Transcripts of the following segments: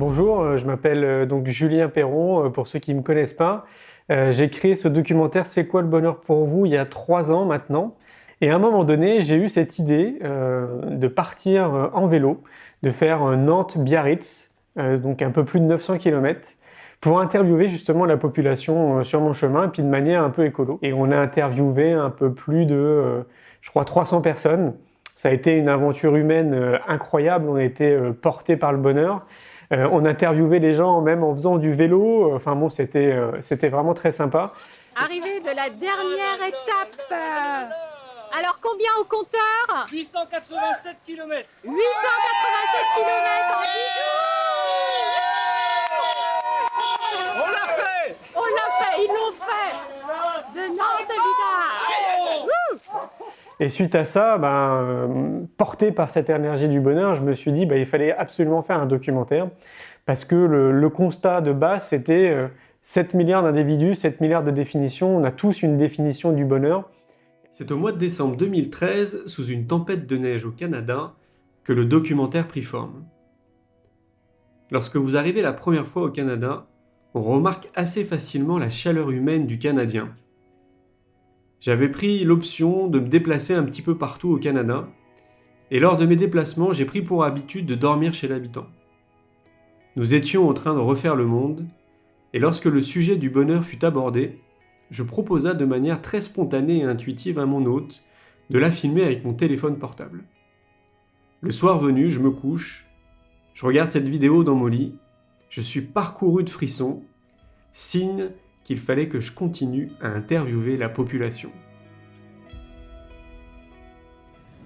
Bonjour, je m'appelle donc Julien Perron, pour ceux qui ne me connaissent pas. J'ai créé ce documentaire C'est quoi le bonheur pour vous il y a 3 ans maintenant. Et à un moment donné, j'ai eu cette idée de partir en vélo, de faire Nantes-Biarritz, donc un peu plus de 900 km, pour interviewer justement la population sur mon chemin, et puis de manière un peu écolo. Et on a interviewé un peu plus de, je crois, 300 personnes. Ça a été une aventure humaine incroyable, on a été portés par le bonheur. On interviewait les gens même en faisant du vélo. Enfin bon, c'était vraiment très sympa. Arrivée de la dernière étape. Alors combien au compteur? 887 km. 887 km en 10 jours. On l'a fait. On l'a fait, ils l'ont fait. De Nantes à Vidar. Et suite à ça, porté par cette énergie du bonheur, je me suis dit il fallait absolument faire un documentaire parce que le constat de base, c'était 7 milliards d'individus, 7 milliards de définitions. On a tous une définition du bonheur. C'est au mois de décembre 2013, sous une tempête de neige au Canada, que le documentaire prit forme. Lorsque vous arrivez la première fois au Canada, on remarque assez facilement la chaleur humaine du Canadien. J'avais pris l'option de me déplacer un petit peu partout au Canada, et lors de mes déplacements, j'ai pris pour habitude de dormir chez l'habitant. Nous étions en train de refaire le monde, et lorsque le sujet du bonheur fut abordé, je proposa de manière très spontanée et intuitive à mon hôte de la filmer avec mon téléphone portable. Le soir venu, je me couche, je regarde cette vidéo dans mon lit, je suis parcouru de frissons, signe qu'il fallait que je continue à interviewer la population.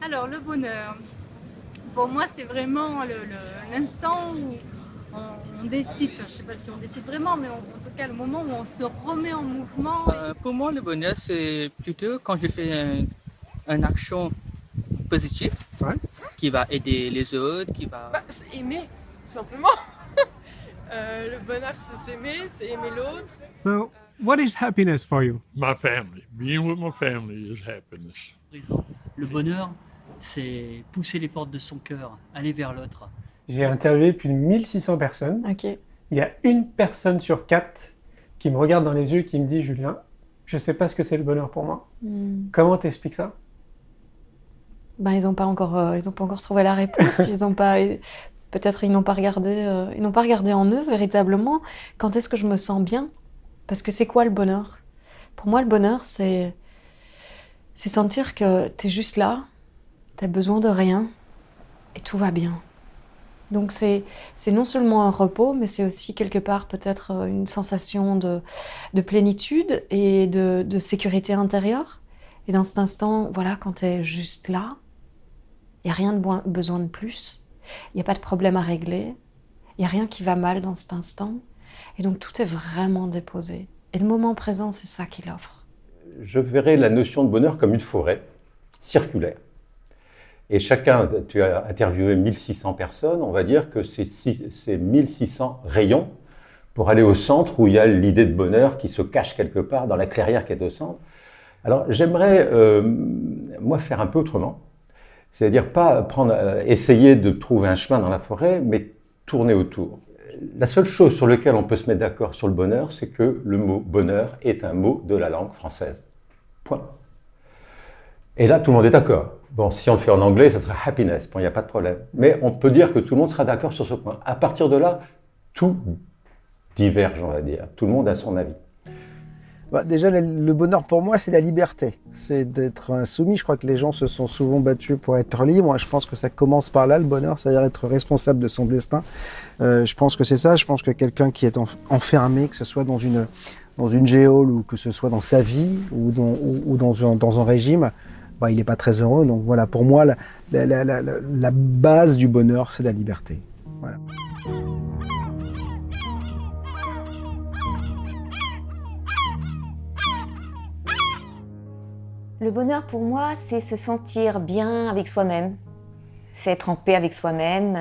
Alors, le bonheur, pour moi, c'est vraiment l'instant où on décide, je ne sais pas si on décide vraiment, mais en tout cas, le moment où on se remet en mouvement. Pour moi, le bonheur, c'est plutôt quand je fais une action positive qui va aider les autres, qui va... c'est aimer, tout simplement. Le bonheur, c'est s'aimer, c'est aimer l'autre. So, what is happiness for you? My family. Being with my family is happiness. Par exemple, le bonheur, c'est pousser les portes de son cœur, aller vers l'autre. J'ai interviewé plus de 1600 personnes. Ok. Il y a une personne sur 4 qui me regarde dans les yeux et qui me dit « Julien, je ne sais pas ce que c'est le bonheur pour moi. Comment t'expliques ça ?» Ils n'ont pas encore trouvé la réponse. Peut-être ils n'ont pas regardé en eux véritablement. Quand est-ce que je me sens bien? Parce que c'est quoi le bonheur? Pour moi, le bonheur, c'est sentir que tu es juste là, tu n'as besoin de rien et tout va bien. Donc c'est non seulement un repos, mais c'est aussi quelque part peut-être une sensation de plénitude et de sécurité intérieure. Et dans cet instant, voilà, quand tu es juste là, il n'y a rien de besoin de plus. Il n'y a pas de problème à régler. Il n'y a rien qui va mal dans cet instant. Et donc tout est vraiment déposé. Et le moment présent, c'est ça qu'il offre. Je verrais la notion de bonheur comme une forêt circulaire. Et chacun, tu as interviewé 1600 personnes, on va dire que c'est 1600 rayons pour aller au centre où il y a l'idée de bonheur qui se cache quelque part dans la clairière qui est au centre. Alors j'aimerais, moi, faire un peu autrement. C'est-à-dire pas essayer de trouver un chemin dans la forêt, mais tourner autour. La seule chose sur laquelle on peut se mettre d'accord sur le bonheur, c'est que le mot bonheur est un mot de la langue française. Point. Et là, tout le monde est d'accord. Bon, si on le fait en anglais, ça sera happiness. Bon, il n'y a pas de problème. Mais on peut dire que tout le monde sera d'accord sur ce point. À partir de là, tout diverge, on va dire. Tout le monde a son avis. Déjà, le bonheur pour moi, c'est la liberté. C'est d'être insoumis. Je crois que les gens se sont souvent battus pour être libres. Moi, je pense que ça commence par là, le bonheur, c'est-à-dire être responsable de son destin. Je pense que c'est ça. Je pense que quelqu'un qui est enfermé, que ce soit dans une géole ou que ce soit dans sa vie ou dans un régime, il n'est pas très heureux. Donc voilà, pour moi, la base du bonheur, c'est la liberté. Voilà. Le bonheur pour moi, c'est se sentir bien avec soi-même. C'est être en paix avec soi-même,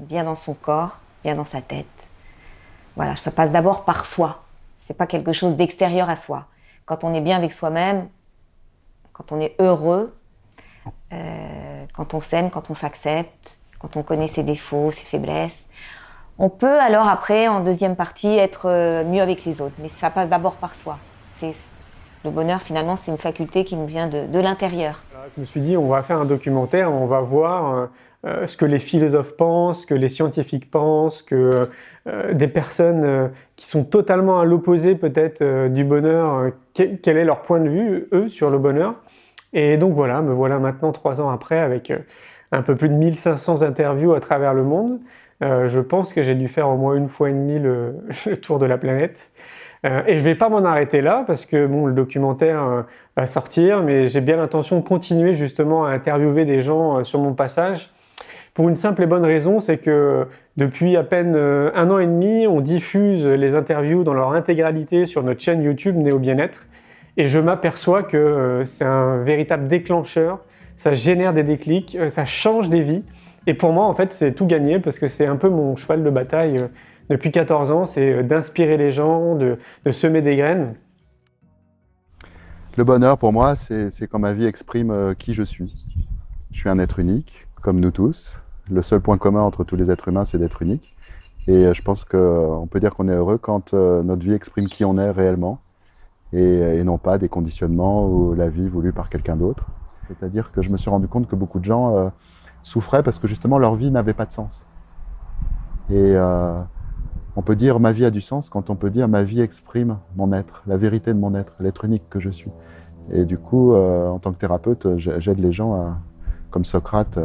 bien dans son corps, bien dans sa tête. Voilà, ça passe d'abord par soi. C'est pas quelque chose d'extérieur à soi. Quand on est bien avec soi-même, quand on est heureux, quand on s'aime, quand on s'accepte, quand on connaît ses défauts, ses faiblesses, On peut alors après, en deuxième partie, être mieux avec les autres. Mais ça passe d'abord par soi. Le bonheur, finalement, c'est une faculté qui nous vient de l'intérieur. Je me suis dit, on va faire un documentaire, on va voir ce que les philosophes pensent, ce que les scientifiques pensent, que des personnes qui sont totalement à l'opposé peut-être du bonheur, quel est leur point de vue, eux, sur le bonheur. Et donc voilà, me voilà maintenant 3 ans après avec un peu plus de 1500 interviews à travers le monde. Je pense que j'ai dû faire au moins 1,5 fois le tour de la planète. Et je ne vais pas m'en arrêter là parce que bon, le documentaire va sortir, mais j'ai bien l'intention de continuer justement à interviewer des gens sur mon passage. Pour une simple et bonne raison, c'est que depuis à peine 1 an et demi, on diffuse les interviews dans leur intégralité sur notre chaîne YouTube Néo Bien-être. Et je m'aperçois que c'est un véritable déclencheur, ça génère des déclics, ça change des vies. Et pour moi, en fait, c'est tout gagné parce que c'est un peu mon cheval de bataille depuis 14 ans, c'est d'inspirer les gens, de semer des graines. Le bonheur, pour moi, c'est quand ma vie exprime qui je suis. Je suis un être unique, comme nous tous. Le seul point commun entre tous les êtres humains, c'est d'être unique. Et je pense qu'on peut dire qu'on est heureux quand notre vie exprime qui on est réellement et non pas des conditionnements ou la vie voulue par quelqu'un d'autre. C'est-à-dire que je me suis rendu compte que beaucoup de gens souffraient parce que justement leur vie n'avait pas de sens. Et on peut dire ma vie a du sens quand on peut dire ma vie exprime mon être, la vérité de mon être, l'être unique que je suis. Et du coup, en tant que thérapeute, j'aide les gens, comme Socrate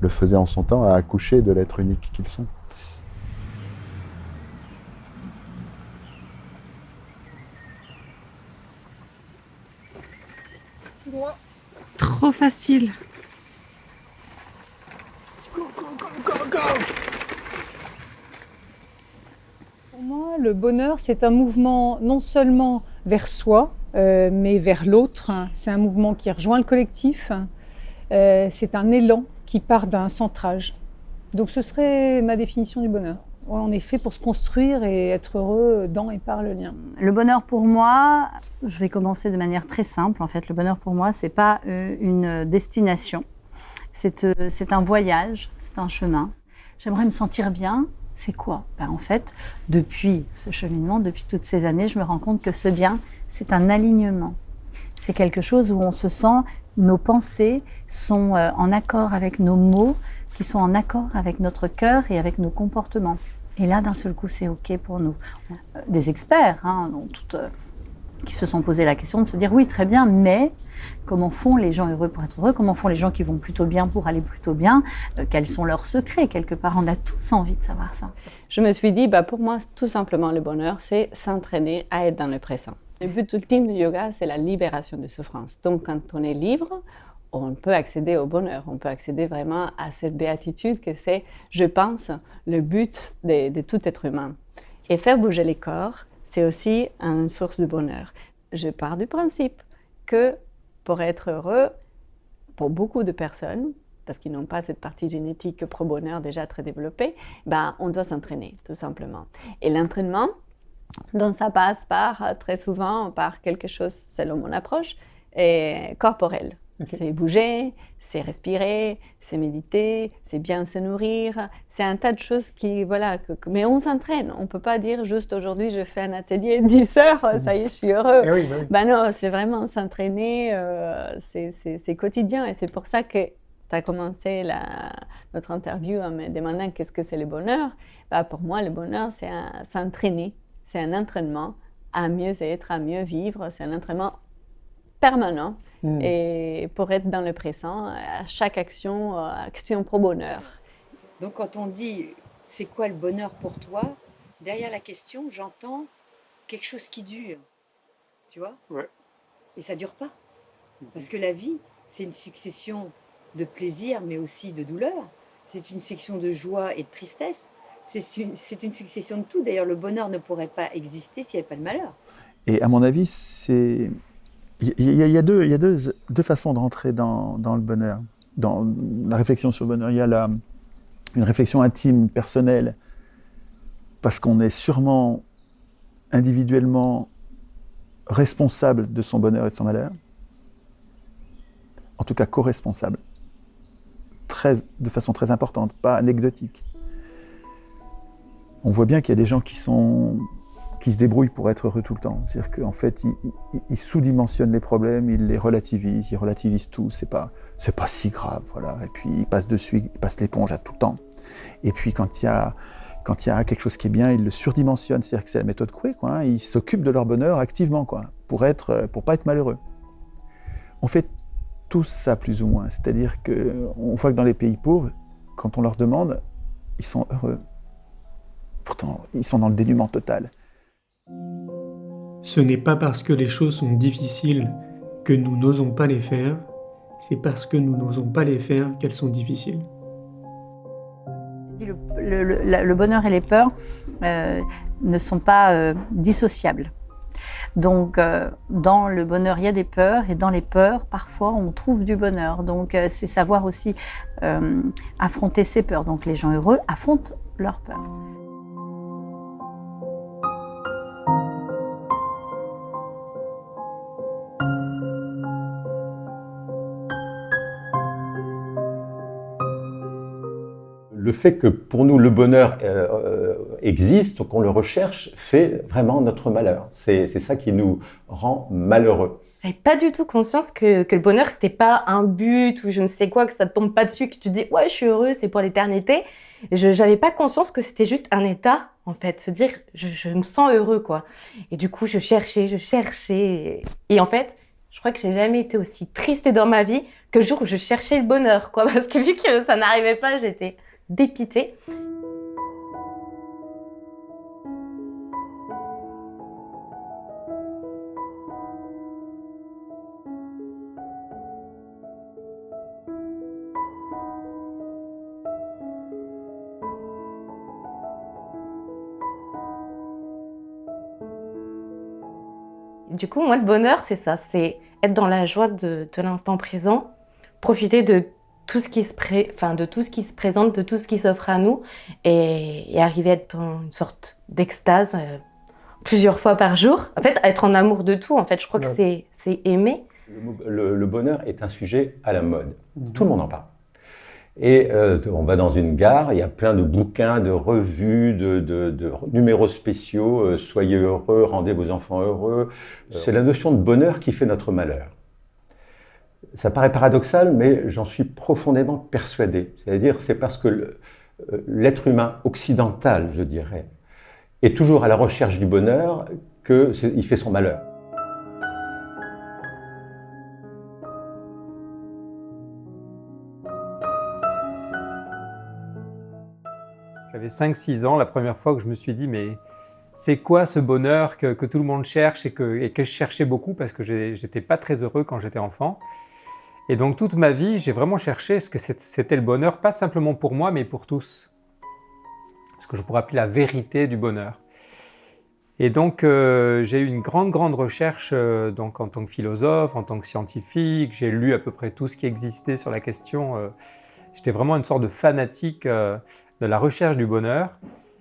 le faisait en son temps, à accoucher de l'être unique qu'ils sont. Tout droit. Trop facile. Go, go, go, go, go. Pour moi, le bonheur, c'est un mouvement non seulement vers soi, mais vers l'autre. C'est un mouvement qui rejoint le collectif. C'est un élan qui part d'un centrage. Donc ce serait ma définition du bonheur. On est fait pour se construire et être heureux dans et par le lien. Le bonheur pour moi, je vais commencer de manière très simple. En fait, le bonheur pour moi, c'est pas une destination. C'est un voyage, c'est un chemin. J'aimerais me sentir bien. C'est quoi? En fait, depuis ce cheminement, depuis toutes ces années, je me rends compte que ce bien, c'est un alignement. C'est quelque chose où on se sent, nos pensées sont en accord avec nos mots, qui sont en accord avec notre cœur et avec nos comportements. Et là, d'un seul coup, c'est OK pour nous. Des experts, qui se sont posé la question de se dire, oui, très bien, mais comment font les gens heureux pour être heureux? Comment font les gens qui vont plutôt bien pour aller plutôt bien? Quels sont leurs secrets? Quelque part, on a tous envie de savoir ça. Je me suis dit, pour moi, tout simplement, le bonheur, c'est s'entraîner à être dans le présent. Le but ultime du yoga, c'est la libération de souffrance. Donc, quand on est libre, on peut accéder au bonheur, on peut accéder vraiment à cette béatitude que c'est, je pense, le but de tout être humain. Et faire bouger les corps, c'est aussi une source de bonheur. Je pars du principe que pour être heureux, pour beaucoup de personnes, parce qu'ils n'ont pas cette partie génétique pro-bonheur déjà très développée, on doit s'entraîner, tout simplement. Et l'entraînement, donc ça passe très souvent par quelque chose, selon mon approche, corporel. Okay. C'est bouger, c'est respirer, c'est méditer, c'est bien se nourrir. C'est un tas de choses qui, mais on s'entraîne. On ne peut pas dire juste aujourd'hui, je fais un atelier 10 heures, ça y est, je suis heureux. Oui. Non, c'est vraiment s'entraîner, c'est quotidien. Et c'est pour ça que tu as commencé notre interview en me demandant qu'est-ce que c'est le bonheur. Pour moi, le bonheur, c'est s'entraîner. C'est un entraînement à mieux être, à mieux vivre. C'est un entraînement permanent. Et pour être dans le présent, à chaque action pro bonheur. Donc quand on dit c'est quoi le bonheur pour toi, derrière la question j'entends quelque chose qui dure, tu vois? Ouais. Et ça dure pas, parce que la vie c'est une succession de plaisir mais aussi de douleur, c'est une succession de joie et de tristesse, c'est une succession de tout. D'ailleurs le bonheur ne pourrait pas exister s'il n'y avait pas le malheur. Et à mon avis c'est... Il y a deux façons de rentrer dans le bonheur, dans la réflexion sur le bonheur. Il y a une réflexion intime, personnelle, parce qu'on est sûrement individuellement responsable de son bonheur et de son malheur, en tout cas co-responsable, de façon très importante, pas anecdotique. on voit bien qu'il y a des gens qui se débrouillent pour être heureux tout le temps. C'est-à-dire qu'en fait, ils sous-dimensionnent les problèmes, ils les relativisent, ils relativisent tout, c'est pas si grave, voilà. Et puis ils passent dessus, ils passent l'éponge à tout le temps. Et puis quand il y a quelque chose qui est bien, ils le surdimensionnent, c'est-à-dire que c'est la méthode Coué, quoi, hein. Ils s'occupent de leur bonheur activement, quoi, pour pas être malheureux. On fait tous ça plus ou moins, c'est-à-dire qu'on voit que dans les pays pauvres, quand on leur demande, ils sont heureux. Pourtant, ils sont dans le dénuement total. Ce n'est pas parce que les choses sont difficiles que nous n'osons pas les faire, c'est parce que nous n'osons pas les faire qu'elles sont difficiles. Le bonheur et les peurs ne sont pas dissociables. Donc, dans le bonheur, il y a des peurs, et dans les peurs, parfois, on trouve du bonheur. Donc, c'est savoir aussi affronter ses peurs. Donc, les gens heureux affrontent leurs peurs. Le fait que pour nous le bonheur existe, qu'on le recherche, fait vraiment notre malheur. C'est ça qui nous rend malheureux. J'avais pas du tout conscience que le bonheur c'était pas un but ou je ne sais quoi, que ça te tombe pas dessus, que tu te dis ouais je suis heureux, c'est pour l'éternité. J'avais pas conscience que c'était juste un état en fait, se dire je me sens heureux quoi. Et du coup je cherchais et en fait je crois que j'ai jamais été aussi triste dans ma vie que le jour où je cherchais le bonheur quoi, parce que vu que ça n'arrivait pas j'étais dépitée. Du coup, moi, le bonheur, c'est ça, c'est être dans la joie de l'instant présent, profiter de tout ce qui se présente, de tout ce qui s'offre à nous et arriver à être dans une sorte d'extase plusieurs fois par jour. En fait, être en amour de tout, en fait, je crois que c'est aimer. Le bonheur est un sujet à la mode. Tout le monde en parle. Et on va dans une gare, il y a plein de bouquins, de revues, de numéros spéciaux, soyez heureux, rendez vos enfants heureux. C'est la notion de bonheur qui fait notre malheur. Ça paraît paradoxal, mais j'en suis profondément persuadé. C'est-à-dire, c'est parce que l'être humain occidental, je dirais, est toujours à la recherche du bonheur qu'il fait son malheur. J'avais 5-6 ans, la première fois que je me suis dit, mais c'est quoi ce bonheur que tout le monde cherche et que je cherchais beaucoup parce que j'étais pas très heureux quand j'étais enfant. Et donc toute ma vie, j'ai vraiment cherché ce que c'était le bonheur, pas simplement pour moi, mais pour tous. Ce que je pourrais appeler la vérité du bonheur. Et donc j'ai eu une grande recherche donc, en tant que philosophe, en tant que scientifique. J'ai lu à peu près tout ce qui existait sur la question. J'étais vraiment une sorte de fanatique de la recherche du bonheur.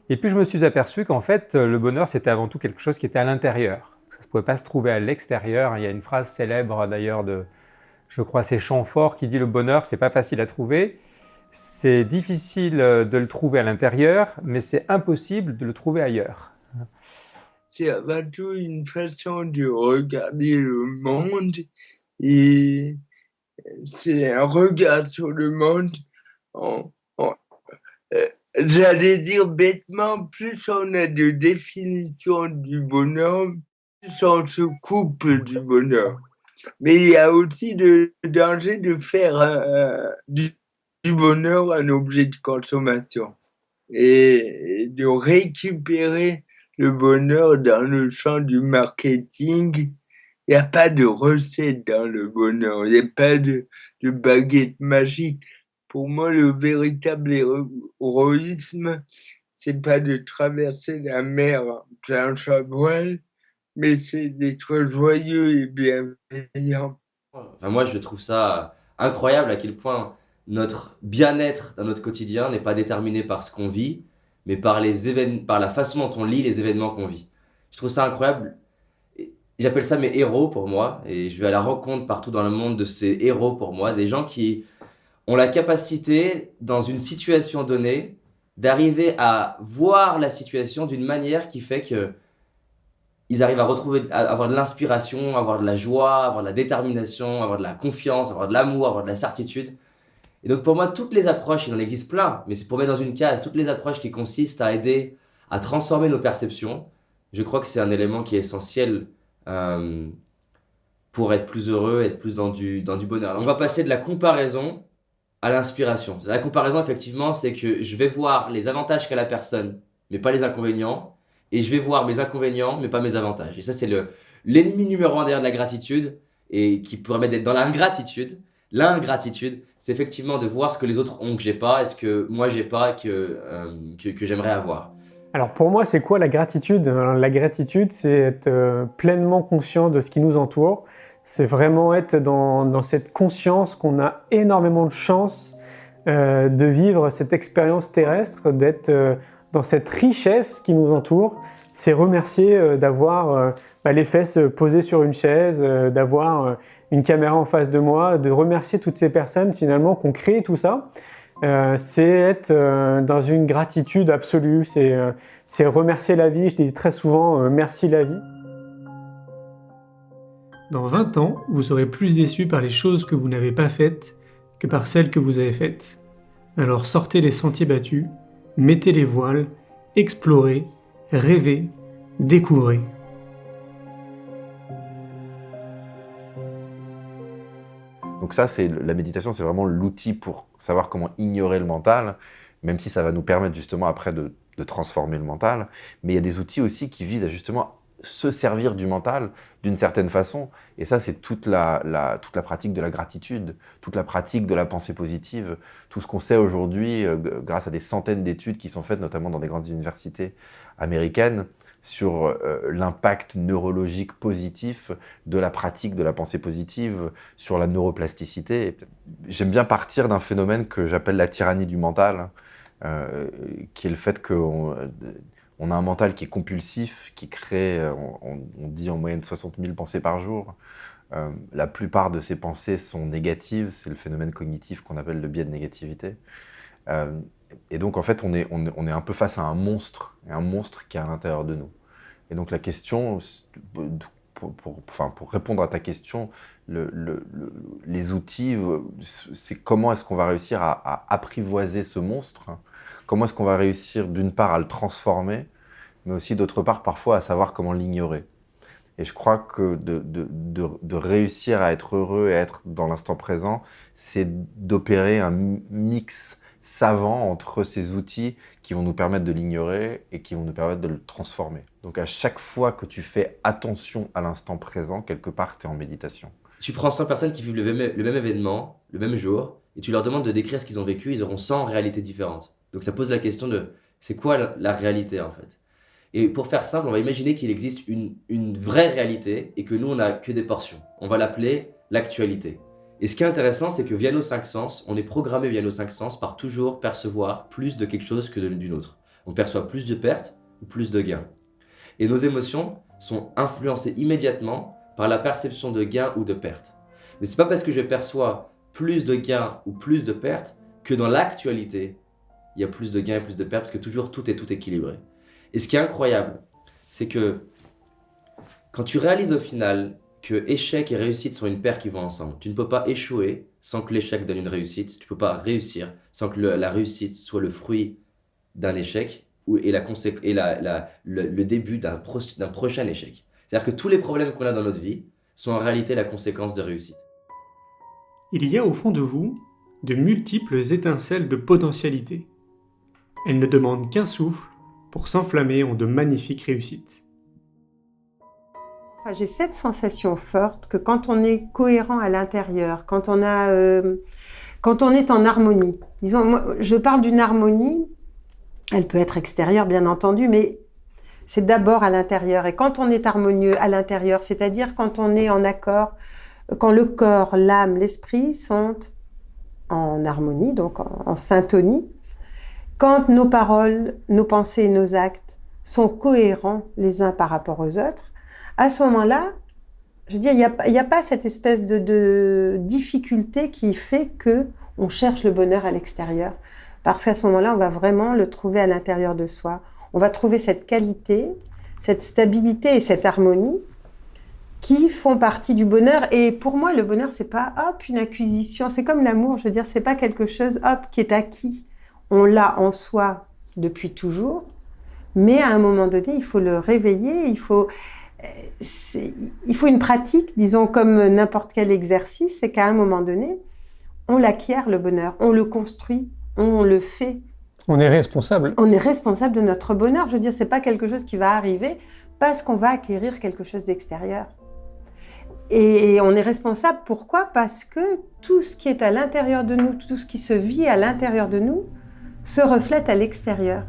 Et puis je me suis aperçu qu'en fait, le bonheur, c'était avant tout quelque chose qui était à l'intérieur. Ça ne pouvait pas se trouver à l'extérieur. Il y a une phrase célèbre d'ailleurs de, je crois, c'est Chamfort qui dit « Le bonheur, c'est pas facile à trouver. C'est difficile de le trouver à l'intérieur, mais c'est impossible de le trouver ailleurs. » C'est avant tout une façon de regarder le monde et c'est un regard sur le monde. J'allais dire bêtement, plus on a de définition du bonheur, plus on se coupe du bonheur. Mais il y a aussi le danger de faire du bonheur un objet de consommation et de récupérer le bonheur dans le champ du marketing. Il n'y a pas de recette dans le bonheur, il n'y a pas de baguette magique. Pour moi, le véritable héroïsme, c'est pas de traverser la mer planche à voile, mais c'est d'être joyeux et bienveillant. Enfin, moi, je trouve ça incroyable à quel point notre bien-être dans notre quotidien n'est pas déterminé par ce qu'on vit, mais par la façon dont on lit les événements qu'on vit. Je trouve ça incroyable. J'appelle ça mes héros pour moi, et je vais à la rencontre partout dans le monde de ces héros pour moi, des gens qui ont la capacité, dans une situation donnée, d'arriver à voir la situation d'une manière qui fait que ils arrivent à avoir de l'inspiration, avoir de la joie, avoir de la détermination, avoir de la confiance, avoir de l'amour, avoir de la certitude. Et donc pour moi, toutes les approches, il en existe plein, mais c'est pour mettre dans une case, toutes les approches qui consistent à aider à transformer nos perceptions, je crois que c'est un élément qui est essentiel pour être plus heureux, être plus dans du bonheur. Alors, on va passer de la comparaison à l'inspiration. La comparaison, effectivement, c'est que je vais voir les avantages qu'a la personne, mais pas les inconvénients, et je vais voir mes inconvénients, mais pas mes avantages. Et ça, c'est l'ennemi numéro 1 derrière de la gratitude, et qui permet d'être dans l'ingratitude. L'ingratitude, c'est effectivement de voir ce que les autres ont que j'ai pas, et ce que moi j'ai pas, que j'aimerais avoir. Alors pour moi, c'est quoi la gratitude? La gratitude, c'est être pleinement conscient de ce qui nous entoure. C'est vraiment être dans cette conscience qu'on a énormément de chance de vivre cette expérience terrestre, d'être dans cette richesse qui nous entoure. C'est remercier d'avoir les fesses posées sur une chaise, d'avoir une caméra en face de moi, de remercier toutes ces personnes finalement qui ont créé tout ça. C'est être dans une gratitude absolue, c'est remercier la vie. Je dis très souvent merci la vie. Dans 20 ans, vous serez plus déçus par les choses que vous n'avez pas faites que par celles que vous avez faites. Alors sortez les sentiers battus, mettez les voiles, explorez, rêvez, découvrez. Donc ça, la méditation, c'est vraiment l'outil pour savoir comment ignorer le mental, même si ça va nous permettre justement après de transformer le mental. Mais il y a des outils aussi qui visent à justement se servir du mental d'une certaine façon. Et ça, c'est toute la pratique de la gratitude, toute la pratique de la pensée positive, tout ce qu'on sait aujourd'hui grâce à des centaines d'études qui sont faites, notamment dans des grandes universités américaines, sur l'impact neurologique positif de la pratique de la pensée positive, sur la neuroplasticité. J'aime bien partir d'un phénomène que j'appelle la tyrannie du mental, qui est le fait qu'on a un mental qui est compulsif, qui crée, on dit en moyenne 60 000 pensées par jour. La plupart de ces pensées sont négatives, c'est le phénomène cognitif qu'on appelle le biais de négativité. Et donc, en fait, on est un peu face à un monstre qui est à l'intérieur de nous. Et donc, la question, pour répondre à ta question, les outils, c'est comment est-ce qu'on va réussir à apprivoiser ce monstre? Comment est-ce qu'on va réussir, d'une part, à le transformer, mais aussi, d'autre part, parfois, à savoir comment l'ignorer. Et je crois que de réussir à être heureux et à être dans l'instant présent, c'est d'opérer un mix savant entre ces outils qui vont nous permettre de l'ignorer et qui vont nous permettre de le transformer. Donc à chaque fois que tu fais attention à l'instant présent, quelque part, tu es en méditation. Tu prends 100 personnes qui vivent le même événement, le même jour, et tu leur demandes de décrire ce qu'ils ont vécu, ils auront 100 réalités différentes. Donc ça pose la question de c'est quoi la réalité en fait. Et pour faire simple, on va imaginer qu'il existe une vraie réalité et que nous on n'a que des portions. On va l'appeler l'actualité. Et ce qui est intéressant, c'est que via nos 5 sens, on est programmé via nos 5 sens par toujours percevoir plus de quelque chose que d'une autre. On perçoit plus de pertes ou plus de gains. Et nos émotions sont influencées immédiatement par la perception de gains ou de pertes. Mais c'est pas parce que je perçois plus de gains ou plus de pertes que dans l'actualité, il y a plus de gains et plus de pertes, parce que toujours tout est équilibré. Et ce qui est incroyable, c'est que quand tu réalises au final que échec et réussite sont une paire qui vont ensemble, tu ne peux pas échouer sans que l'échec donne une réussite, tu ne peux pas réussir sans que la réussite soit le fruit d'un échec et le début d'un prochain échec. C'est-à-dire que tous les problèmes qu'on a dans notre vie sont en réalité la conséquence de réussite. Il y a au fond de vous de multiples étincelles de potentialité. Elles ne demandent qu'un souffle pour s'enflammer en de magnifiques réussites. Enfin, j'ai cette sensation forte que quand on est cohérent à l'intérieur, quand on est en harmonie, disons, moi, je parle d'une harmonie, elle peut être extérieure bien entendu, mais c'est d'abord à l'intérieur. Et quand on est harmonieux à l'intérieur, c'est-à-dire quand on est en accord, quand le corps, l'âme, l'esprit sont en harmonie, donc en syntonie, quand nos paroles, nos pensées et nos actes sont cohérents les uns par rapport aux autres, à ce moment-là, je veux dire, il n'y a pas cette espèce de difficulté qui fait qu'on cherche le bonheur à l'extérieur. Parce qu'à ce moment-là, on va vraiment le trouver à l'intérieur de soi. On va trouver cette qualité, cette stabilité et cette harmonie qui font partie du bonheur. Et pour moi, le bonheur, c'est pas hop, une acquisition. C'est comme l'amour, je veux dire, c'est pas quelque chose hop, qui est acquis. On l'a en soi depuis toujours, mais à un moment donné, il faut le réveiller, il faut une pratique, disons, comme n'importe quel exercice, c'est qu'à un moment donné, on l'acquiert, le bonheur, on le construit, on le fait. On est responsable. On est responsable de notre bonheur. Je veux dire, c'est pas quelque chose qui va arriver parce qu'on va acquérir quelque chose d'extérieur. Et on est responsable, pourquoi? Parce que tout ce qui est à l'intérieur de nous, tout ce qui se vit à l'intérieur de nous, se reflète à l'extérieur.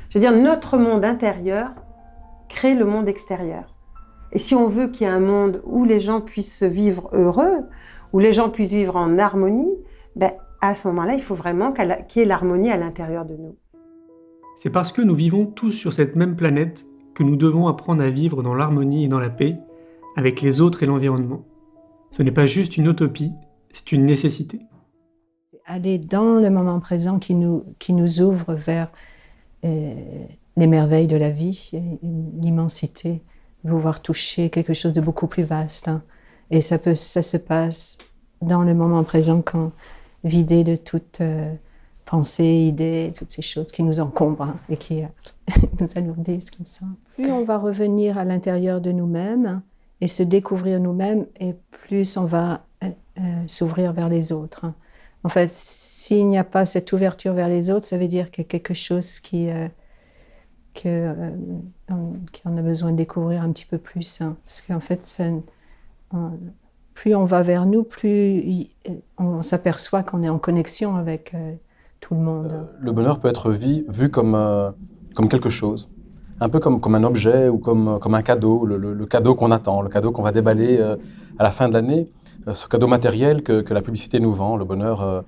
Je veux dire, notre monde intérieur crée le monde extérieur. Et si on veut qu'il y ait un monde où les gens puissent vivre heureux, où les gens puissent vivre en harmonie, ben, à ce moment-là, il faut vraiment qu'il y ait l'harmonie à l'intérieur de nous. C'est parce que nous vivons tous sur cette même planète que nous devons apprendre à vivre dans l'harmonie et dans la paix avec les autres et l'environnement. Ce n'est pas juste une utopie, c'est une nécessité. Aller dans le moment présent qui nous ouvre vers les merveilles de la vie, l'immensité, pouvoir toucher quelque chose de beaucoup plus vaste. Hein. Et ça se passe dans le moment présent quand vidé de toute pensée, idée, toutes ces choses qui nous encombrent hein, et qui nous alourdissent comme ça. Plus on va revenir à l'intérieur de nous-mêmes et se découvrir nous-mêmes, et plus on va s'ouvrir vers les autres. En fait, s'il n'y a pas cette ouverture vers les autres, ça veut dire qu'il y a quelque chose qu'on a besoin de découvrir un petit peu plus. Hein. Parce qu'en fait, plus on va vers nous, plus on s'aperçoit qu'on est en connexion avec tout le monde. Le bonheur peut être vu comme quelque chose. Un peu comme un objet ou comme un cadeau, le cadeau qu'on attend, le cadeau qu'on va déballer à la fin de l'année, ce cadeau matériel que la publicité nous vend, le bonheur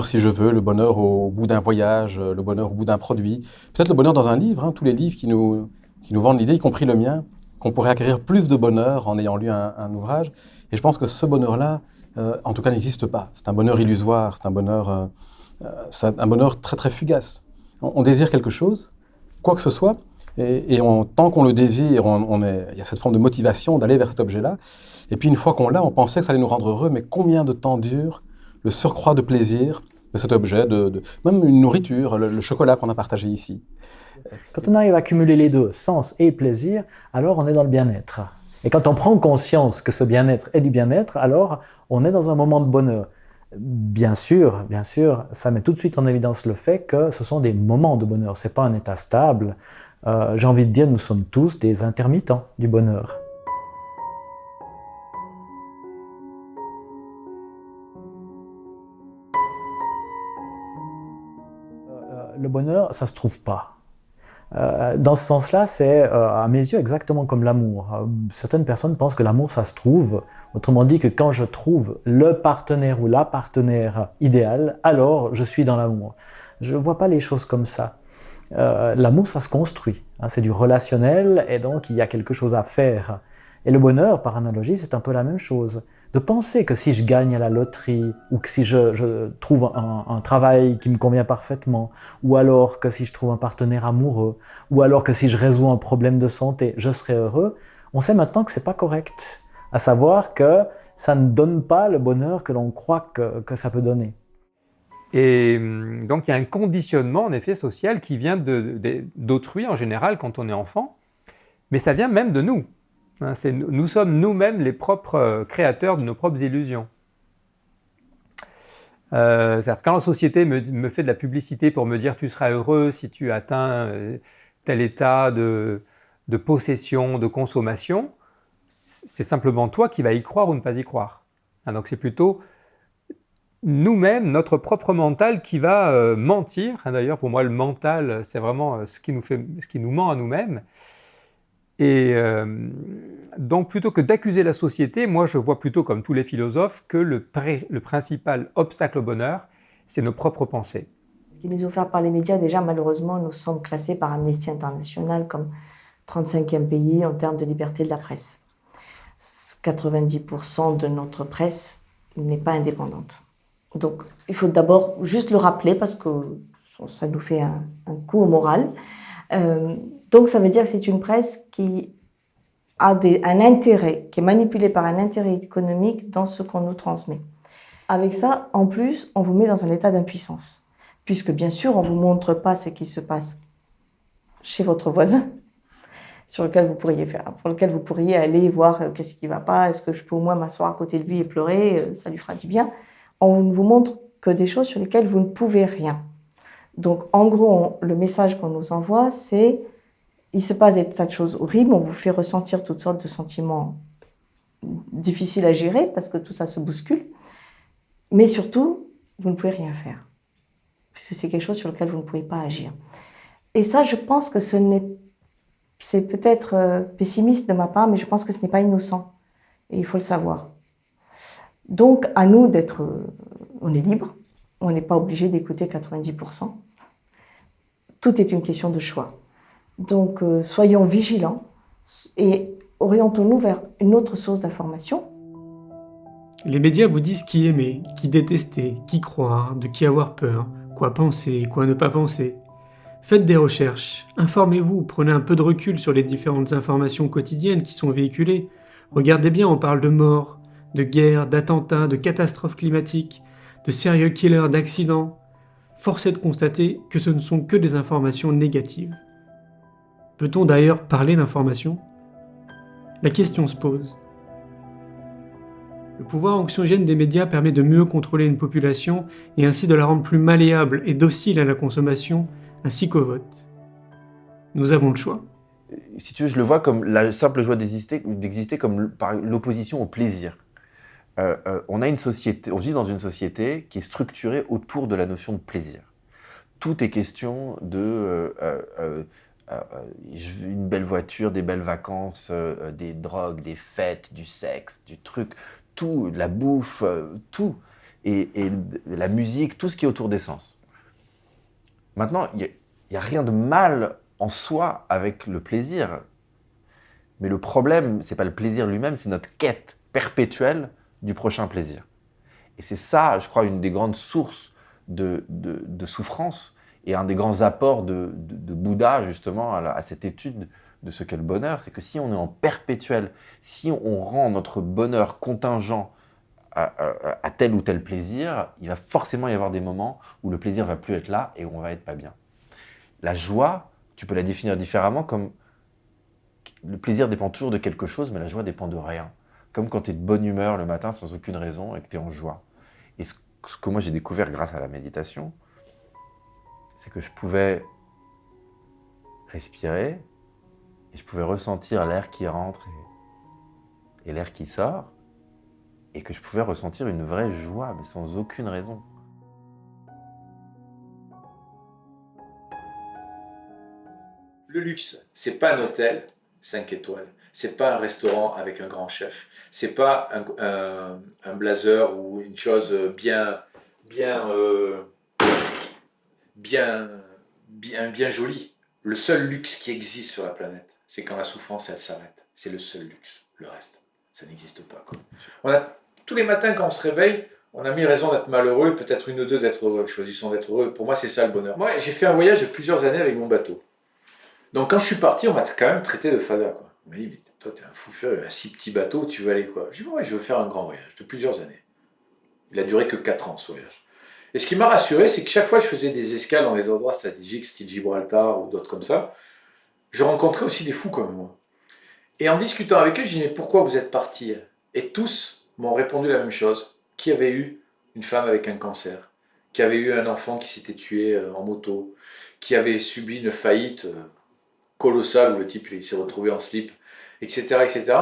si je veux, le bonheur au bout d'un voyage, le bonheur au bout d'un produit, peut-être le bonheur dans un livre, hein, tous les livres qui nous vendent l'idée, y compris le mien, qu'on pourrait acquérir plus de bonheur en ayant lu un ouvrage. Et je pense que ce bonheur-là, en tout cas, n'existe pas. C'est un bonheur illusoire, c'est un bonheur très très fugace. On désire quelque chose, quoi que ce soit, et tant qu'on le désire, il y a cette forme de motivation d'aller vers cet objet-là. Et puis une fois qu'on l'a, on pensait que ça allait nous rendre heureux, mais combien de temps dure le surcroît de plaisir de cet objet, même une nourriture, le chocolat qu'on a partagé ici. Quand on arrive à cumuler les deux, sens et plaisir, alors on est dans le bien-être. Et quand on prend conscience que ce bien-être est du bien-être, alors on est dans un moment de bonheur. Bien sûr, ça met tout de suite en évidence le fait que ce sont des moments de bonheur, ce n'est pas un état stable. J'ai envie de dire, nous sommes tous des intermittents du bonheur. Le bonheur, ça ne se trouve pas. Dans ce sens-là, c'est à mes yeux exactement comme l'amour. Certaines personnes pensent que l'amour, ça se trouve. Autrement dit, que quand je trouve le partenaire ou la partenaire idéale, alors je suis dans l'amour. Je ne vois pas les choses comme ça. L'amour, ça se construit. Hein, c'est du relationnel et donc il y a quelque chose à faire. Et le bonheur, par analogie, c'est un peu la même chose. De penser que si je gagne à la loterie, ou que si je trouve un travail qui me convient parfaitement, ou alors que si je trouve un partenaire amoureux, ou alors que si je résous un problème de santé, je serai heureux, on sait maintenant que ce n'est pas correct. À savoir que ça ne donne pas le bonheur que l'on croit que ça peut donner. Et donc il y a un conditionnement en effet social qui vient d'autrui en général quand on est enfant, mais ça vient même de nous. Hein, nous sommes nous-mêmes les propres créateurs de nos propres illusions. C'est-à-dire quand la société me fait de la publicité pour me dire tu seras heureux si tu atteins tel état de possession, de consommation, c'est simplement toi qui vas y croire ou ne pas y croire. Hein, donc c'est plutôt nous-mêmes, notre propre mental qui va mentir. Hein, d'ailleurs, pour moi, le mental, c'est vraiment ce qui nous ment à nous-mêmes. Et donc, plutôt que d'accuser la société, moi, je vois plutôt, comme tous les philosophes, que le principal obstacle au bonheur, c'est nos propres pensées. Ce qui nous est offert par les médias, déjà, malheureusement, nous sommes classés par Amnesty International comme 35e pays en termes de liberté de la presse. 90% de notre presse n'est pas indépendante. Donc, il faut d'abord juste le rappeler parce que Ça nous fait un coup au moral. Donc ça veut dire que c'est une presse qui a un intérêt, qui est manipulée par un intérêt économique dans ce qu'on nous transmet. Avec ça, en plus, on vous met dans un état d'impuissance. Puisque bien sûr, on ne vous montre pas ce qui se passe chez votre voisin, pour lequel vous pourriez aller voir qu'est-ce qui ne va pas, est-ce que je peux au moins m'asseoir à côté de lui et pleurer, ça lui fera du bien. On ne vous montre que des choses sur lesquelles vous ne pouvez rien. Donc, en gros, le message qu'on nous envoie, c'est il se passe des tas de choses horribles, on vous fait ressentir toutes sortes de sentiments difficiles à gérer parce que tout ça se bouscule. Mais surtout, vous ne pouvez rien faire. Puisque c'est quelque chose sur lequel vous ne pouvez pas agir. Et ça, je pense que c'est peut-être pessimiste de ma part, mais je pense que ce n'est pas innocent. Et il faut le savoir. Donc, à nous on est libre, on n'est pas obligé d'écouter 90%. Tout est une question de choix. Donc, soyons vigilants et orientons-nous vers une autre source d'information. Les médias vous disent qui aimer, qui détester, qui croire, de qui avoir peur, quoi penser, quoi ne pas penser. Faites des recherches, informez-vous, prenez un peu de recul sur les différentes informations quotidiennes qui sont véhiculées. Regardez bien, on parle de morts, de guerres, d'attentats, de catastrophes climatiques, de serial killers, d'accidents. Force est de constater que ce ne sont que des informations négatives. Peut-on d'ailleurs parler d'information ? La question se pose. Le pouvoir anxiogène des médias permet de mieux contrôler une population et ainsi de la rendre plus malléable et docile à la consommation, ainsi qu'au vote. Nous avons le choix. Si tu veux, je le vois comme la simple joie d'exister comme par l'opposition au plaisir. On vit dans une société qui est structurée autour de la notion de plaisir. Tout est question de une belle voiture, des belles vacances, des drogues, des fêtes, du sexe, du truc, tout, la bouffe, tout, et la musique, tout ce qui est autour des sens. Maintenant, il n'y a rien de mal en soi avec le plaisir, mais le problème, c'est pas le plaisir lui-même, c'est notre quête perpétuelle du prochain plaisir. Et c'est ça, je crois, une des grandes sources de souffrance et un des grands apports de Bouddha, justement, à cette étude de ce qu'est le bonheur, c'est que si on est en perpétuel, si on rend notre bonheur contingent à tel ou tel plaisir, il va forcément y avoir des moments où le plaisir va plus être là et où on va être pas bien. La joie, tu peux la définir différemment comme le plaisir dépend toujours de quelque chose, mais la joie dépend de rien. Comme quand tu es de bonne humeur le matin sans aucune raison et que tu es en joie. Et ce que moi j'ai découvert grâce à la méditation, c'est que je pouvais respirer et je pouvais ressentir l'air qui rentre et l'air qui sort, et que je pouvais ressentir une vraie joie, mais sans aucune raison. Le luxe, c'est pas un hôtel 5 étoiles, c'est pas un restaurant avec un grand chef, c'est pas un blazer ou une chose bien jolie. Le seul luxe qui existe sur la planète, c'est quand la souffrance elle s'arrête. C'est le seul luxe. Le reste, ça n'existe pas, quoi. Tous les matins quand on se réveille, on a mille raisons d'être malheureux, peut-être une ou deux d'être heureux. Choisissons d'être heureux. Pour moi, c'est ça le bonheur. Moi, j'ai fait un voyage de plusieurs années avec mon bateau. Donc quand je suis parti, on m'a quand même traité de fada, quoi. On m'a dit, mais toi, t'es un fou furieux, un si petit bateau, tu veux aller quoi? Je dis, ouais, je veux faire un grand voyage de plusieurs années. Il a duré que 4 ans, ce voyage. Et ce qui m'a rassuré, c'est que chaque fois que je faisais des escales dans des endroits stratégiques, style Gibraltar ou d'autres comme ça, je rencontrais aussi des fous comme moi. Et en discutant avec eux, je dis, mais pourquoi vous êtes partis? Et tous m'ont répondu la même chose. Qui avait eu une femme avec un cancer? Qui avait eu un enfant qui s'était tué en moto? Qui avait subi une faillite colossale où le type il s'est retrouvé en slip, etc. etc.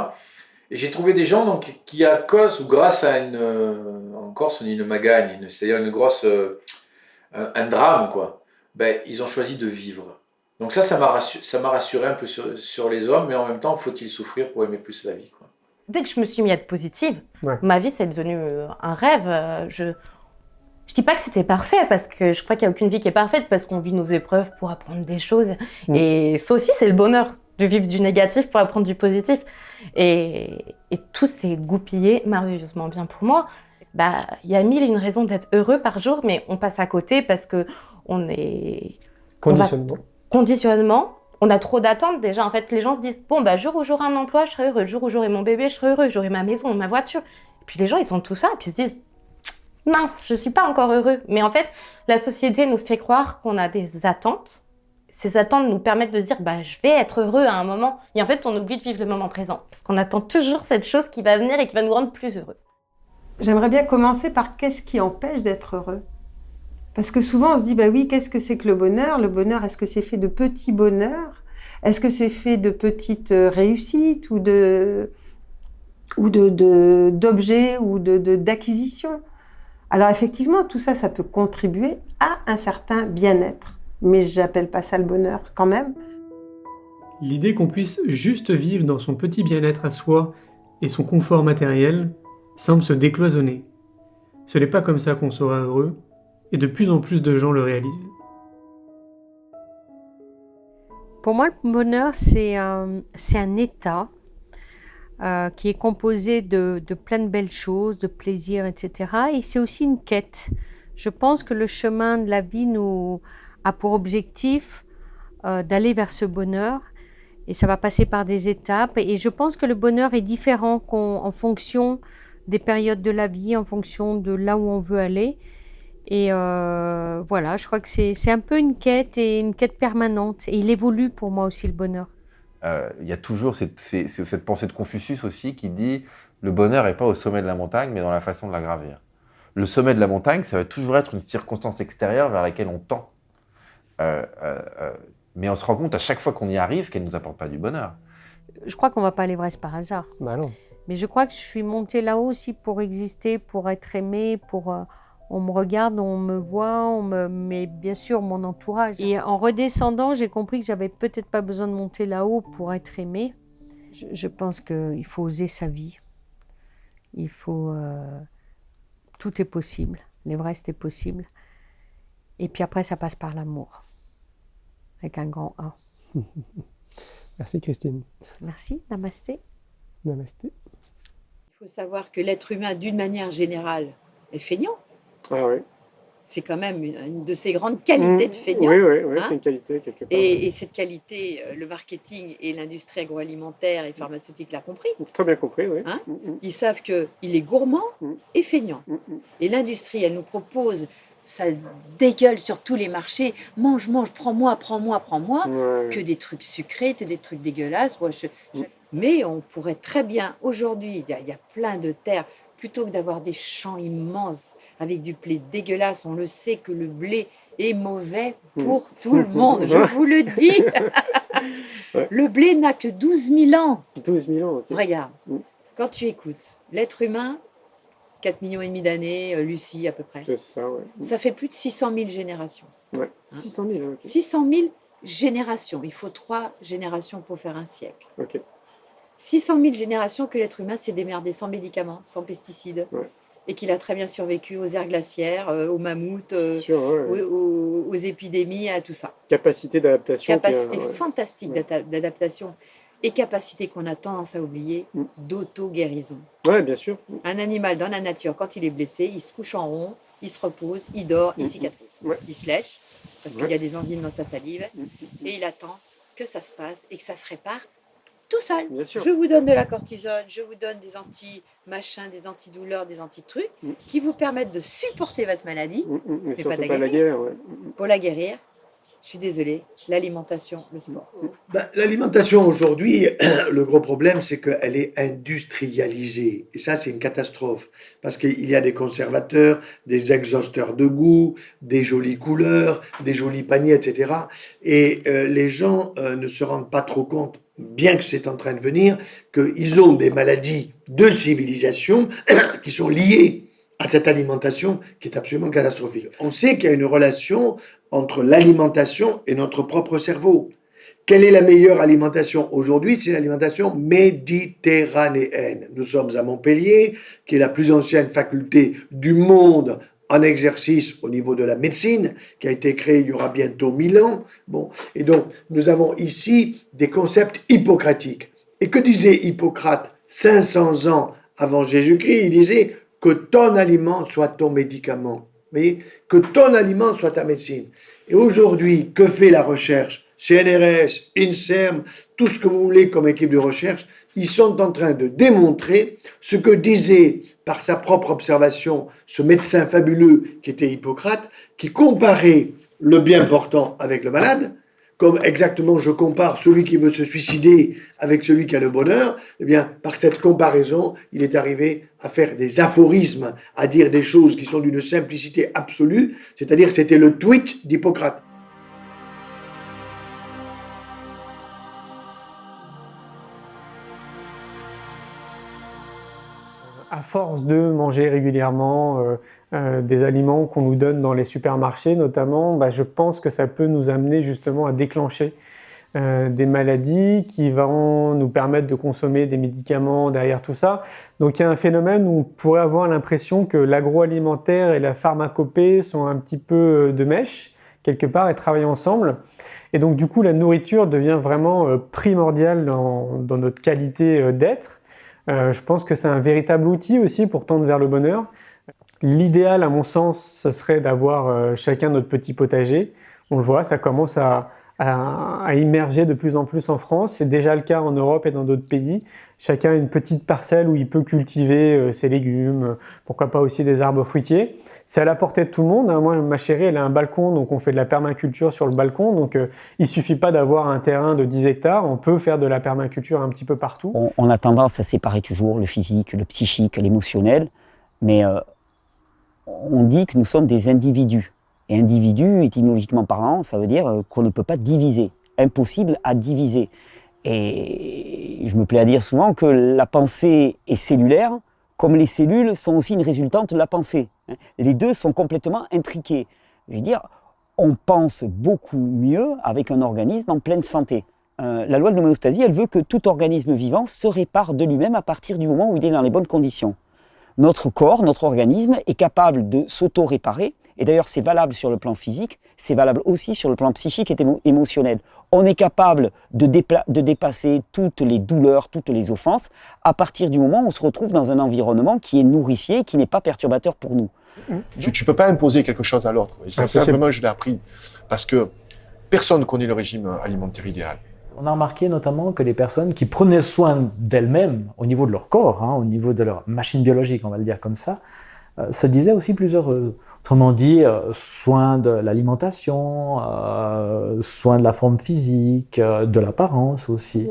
Et j'ai trouvé des gens donc, qui, à cause ou grâce à en Corse on dit une magagne, c'est-à-dire une grosse, un drame, quoi, ben, ils ont choisi de vivre. Donc ça m'a rassuré un peu sur les hommes, mais en même temps, faut-il souffrir pour aimer plus la vie, quoi. Dès que je me suis mis à être positive, ma vie, c'est devenu un rêve. Je dis pas que c'était parfait, parce que je crois qu'il n'y a aucune vie qui est parfaite, parce qu'on vit nos épreuves pour apprendre des choses. Et ça aussi, c'est le bonheur, de vivre du négatif pour apprendre du positif. Et tout s'est goupillé merveilleusement bien pour moi. Il y a 1000 et une raisons d'être heureux par jour, mais on passe à côté parce que on est... Conditionnement. Conditionnement. On a trop d'attentes déjà. En fait, les gens se disent, bon, bah, jour où j'aurai un emploi, je serai heureux. Jour où j'aurai mon bébé, je serai heureux. J'aurai ma maison, ma voiture. Et puis les gens, ils ont tout ça. Et puis ils se disent, mince, je suis pas encore heureux. Mais en fait, la société nous fait croire qu'on a des attentes. Ces attentes nous permettent de se dire, bah, je vais être heureux à un moment. Et en fait, on oublie de vivre le moment présent. Parce qu'on attend toujours cette chose qui va venir et qui va nous rendre plus heureux. J'aimerais bien commencer par qu'est-ce qui empêche d'être heureux. Parce que souvent, on se dit, bah oui, qu'est-ce que c'est que le bonheur? Le bonheur, est-ce que c'est fait de petits bonheurs? Est-ce que c'est fait de petites réussites ou d'objets ou d'acquisitions? Alors effectivement, tout ça, ça peut contribuer à un certain bien-être. Mais j'appelle pas ça le bonheur quand même. L'idée qu'on puisse juste vivre dans son petit bien-être à soi et son confort matériel semble se décloisonner. Ce n'est pas comme ça qu'on sera heureux, et de plus en plus de gens le réalisent. Pour moi, le bonheur, c'est un état qui est composé de plein de belles choses, de plaisir, etc. Et c'est aussi une quête. Je pense que le chemin de la vie nous a pour objectif d'aller vers ce bonheur. Et ça va passer par des étapes. Et je pense que le bonheur est différent en fonction des périodes de la vie, en fonction de là où on veut aller. Et voilà, je crois que c'est un peu une quête et une quête permanente. Et il évolue pour moi aussi, le bonheur. Il y a toujours cette pensée de Confucius aussi qui dit « le bonheur n'est pas au sommet de la montagne, mais dans la façon de la gravir ». Le sommet de la montagne, ça va toujours être une circonstance extérieure vers laquelle on tend. Mais on se rend compte à chaque fois qu'on y arrive qu'elle ne nous apporte pas du bonheur. Je crois qu'on ne va pas à l'Everest par hasard. Bah non. Mais je crois que je suis montée là-haut aussi pour exister, pour être aimée, pour... on me regarde, on me voit, mais bien sûr mon entourage. Et en redescendant, j'ai compris que j'avais peut-être pas besoin de monter là-haut pour être aimée. Je pense qu'il faut oser sa vie. Il faut... Tout est possible. L'Everest est possible. Et puis après, ça passe par l'amour. Avec un grand A. Merci Christine. Merci, namasté. Namasté. Il faut savoir que l'être humain, d'une manière générale, est feignant. Ah oui. C'est quand même une de ses grandes qualités de feignant. Oui, c'est une qualité quelque part. Et cette qualité, le marketing et l'industrie agroalimentaire et pharmaceutique l'a compris. Très bien compris, oui. Ils savent qu'il est gourmand et feignant. Et l'industrie, elle nous propose, ça dégueule sur tous les marchés, mange, prends-moi, que des trucs sucrés, que des trucs dégueulasses. Moi, mais on pourrait très bien, aujourd'hui, il y a plein de terres, plutôt que d'avoir des champs immenses avec du blé dégueulasse, on le sait que le blé est mauvais pour tout le monde, je vous le dis. Le blé n'a que 12 000 ans. 12 000 ans, ok. Regarde, quand tu écoutes, l'être humain, 4,5 millions d'années, Lucie à peu près. C'est ça, ouais. Ça fait plus de 600 000 générations. Ouais, 600 000. Okay. 600 000 générations. Il faut 3 générations pour faire un siècle. Ok. 600 000 générations que l'être humain s'est démerdé sans médicaments, sans pesticides. Ouais. Et qu'il a très bien survécu aux aires glaciaires, aux mammouths, aux épidémies, à tout ça. Capacité d'adaptation. Capacité fantastique d'adaptation. Et capacité qu'on a tendance à oublier, d'auto-guérison. Oui, bien sûr. Un animal dans la nature, quand il est blessé, il se couche en rond, il se repose, il dort, il cicatrise. Ouais. Il se lèche, parce qu'il y a des enzymes dans sa salive, et il attend que ça se passe et que ça se répare tout seul. Je vous donne de la cortisone, je vous donne des anti-machins, des antidouleurs, des anti-trucs, qui vous permettent de supporter votre maladie, mais pas de la guérir. Pour la guérir, je suis désolée, l'alimentation, le sport. L'alimentation aujourd'hui, le gros problème, c'est qu'elle est industrialisée. Et ça, c'est une catastrophe. Parce qu'il y a des conservateurs, des exhausteurs de goût, des jolies couleurs, des jolis paniers, etc. Et les gens ne se rendent pas trop compte, bien que c'est en train de venir, qu'ils ont des maladies de civilisation qui sont liées à cette alimentation qui est absolument catastrophique. On sait qu'il y a une relation entre l'alimentation et notre propre cerveau. Quelle est la meilleure alimentation aujourd'hui? C'est l'alimentation méditerranéenne. Nous sommes à Montpellier, qui est la plus ancienne faculté du monde en exercice au niveau de la médecine, qui a été créée il y aura bientôt 1000 ans. Bon. Et donc, nous avons ici des concepts hippocratiques. Et que disait Hippocrate 500 ans avant Jésus-Christ? Il disait que ton aliment soit ton médicament. Vous voyez, que ton aliment soit ta médecine. Et aujourd'hui, que fait la recherche? CNRS, INSERM, tout ce que vous voulez comme équipe de recherche, ils sont en train de démontrer ce que disait par sa propre observation ce médecin fabuleux qui était Hippocrate, qui comparait le bien portant avec le malade, comme exactement je compare celui qui veut se suicider avec celui qui a le bonheur, eh bien, par cette comparaison, il est arrivé à faire des aphorismes, à dire des choses qui sont d'une simplicité absolue, c'est-à-dire c'était le tweet d'Hippocrate. À force de manger régulièrement des aliments qu'on nous donne dans les supermarchés notamment, je pense que ça peut nous amener justement à déclencher des maladies qui vont nous permettre de consommer des médicaments derrière tout ça. Donc il y a un phénomène où on pourrait avoir l'impression que l'agroalimentaire et la pharmacopée sont un petit peu de mèche, quelque part, et travaillent ensemble. Et donc du coup, la nourriture devient vraiment primordiale dans notre qualité d'être. Je pense que c'est un véritable outil aussi pour tendre vers le bonheur. L'idéal, à mon sens, ce serait d'avoir chacun notre petit potager. On le voit, ça commence à immerger de plus en plus en France. C'est déjà le cas en Europe et dans d'autres pays. Chacun a une petite parcelle où il peut cultiver ses légumes, pourquoi pas aussi des arbres fruitiers. C'est à la portée de tout le monde. Moi, ma chérie, elle a un balcon, donc on fait de la permaculture sur le balcon. Donc il suffit pas d'avoir un terrain de 10 hectares, on peut faire de la permaculture un petit peu partout. On a tendance à séparer toujours le physique, le psychique, l'émotionnel, mais on dit que nous sommes des individus. Et individu, étymologiquement parlant, ça veut dire qu'on ne peut pas diviser, impossible à diviser. Et je me plais à dire souvent que la pensée est cellulaire, comme les cellules sont aussi une résultante de la pensée. Les deux sont complètement intriqués. Je veux dire, on pense beaucoup mieux avec un organisme en pleine santé. La loi de l'homéostasie, elle veut que tout organisme vivant se répare de lui-même à partir du moment où il est dans les bonnes conditions. Notre corps, notre organisme est capable de s'auto-réparer. Et d'ailleurs, c'est valable sur le plan physique, c'est valable aussi sur le plan psychique et émotionnel. On est capable de dépasser toutes les douleurs, toutes les offenses, à partir du moment où on se retrouve dans un environnement qui est nourricier, qui n'est pas perturbateur pour nous. Tu ne peux pas imposer quelque chose à l'autre. Et ça, vraiment, je l'ai appris. Parce que personne ne connaît le régime alimentaire idéal. On a remarqué notamment que les personnes qui prenaient soin d'elles-mêmes, au niveau de leur corps, au niveau de leur machine biologique, on va le dire comme ça, se disaient aussi plus heureuses. Autrement dit, soin de l'alimentation, soin de la forme physique, de l'apparence aussi.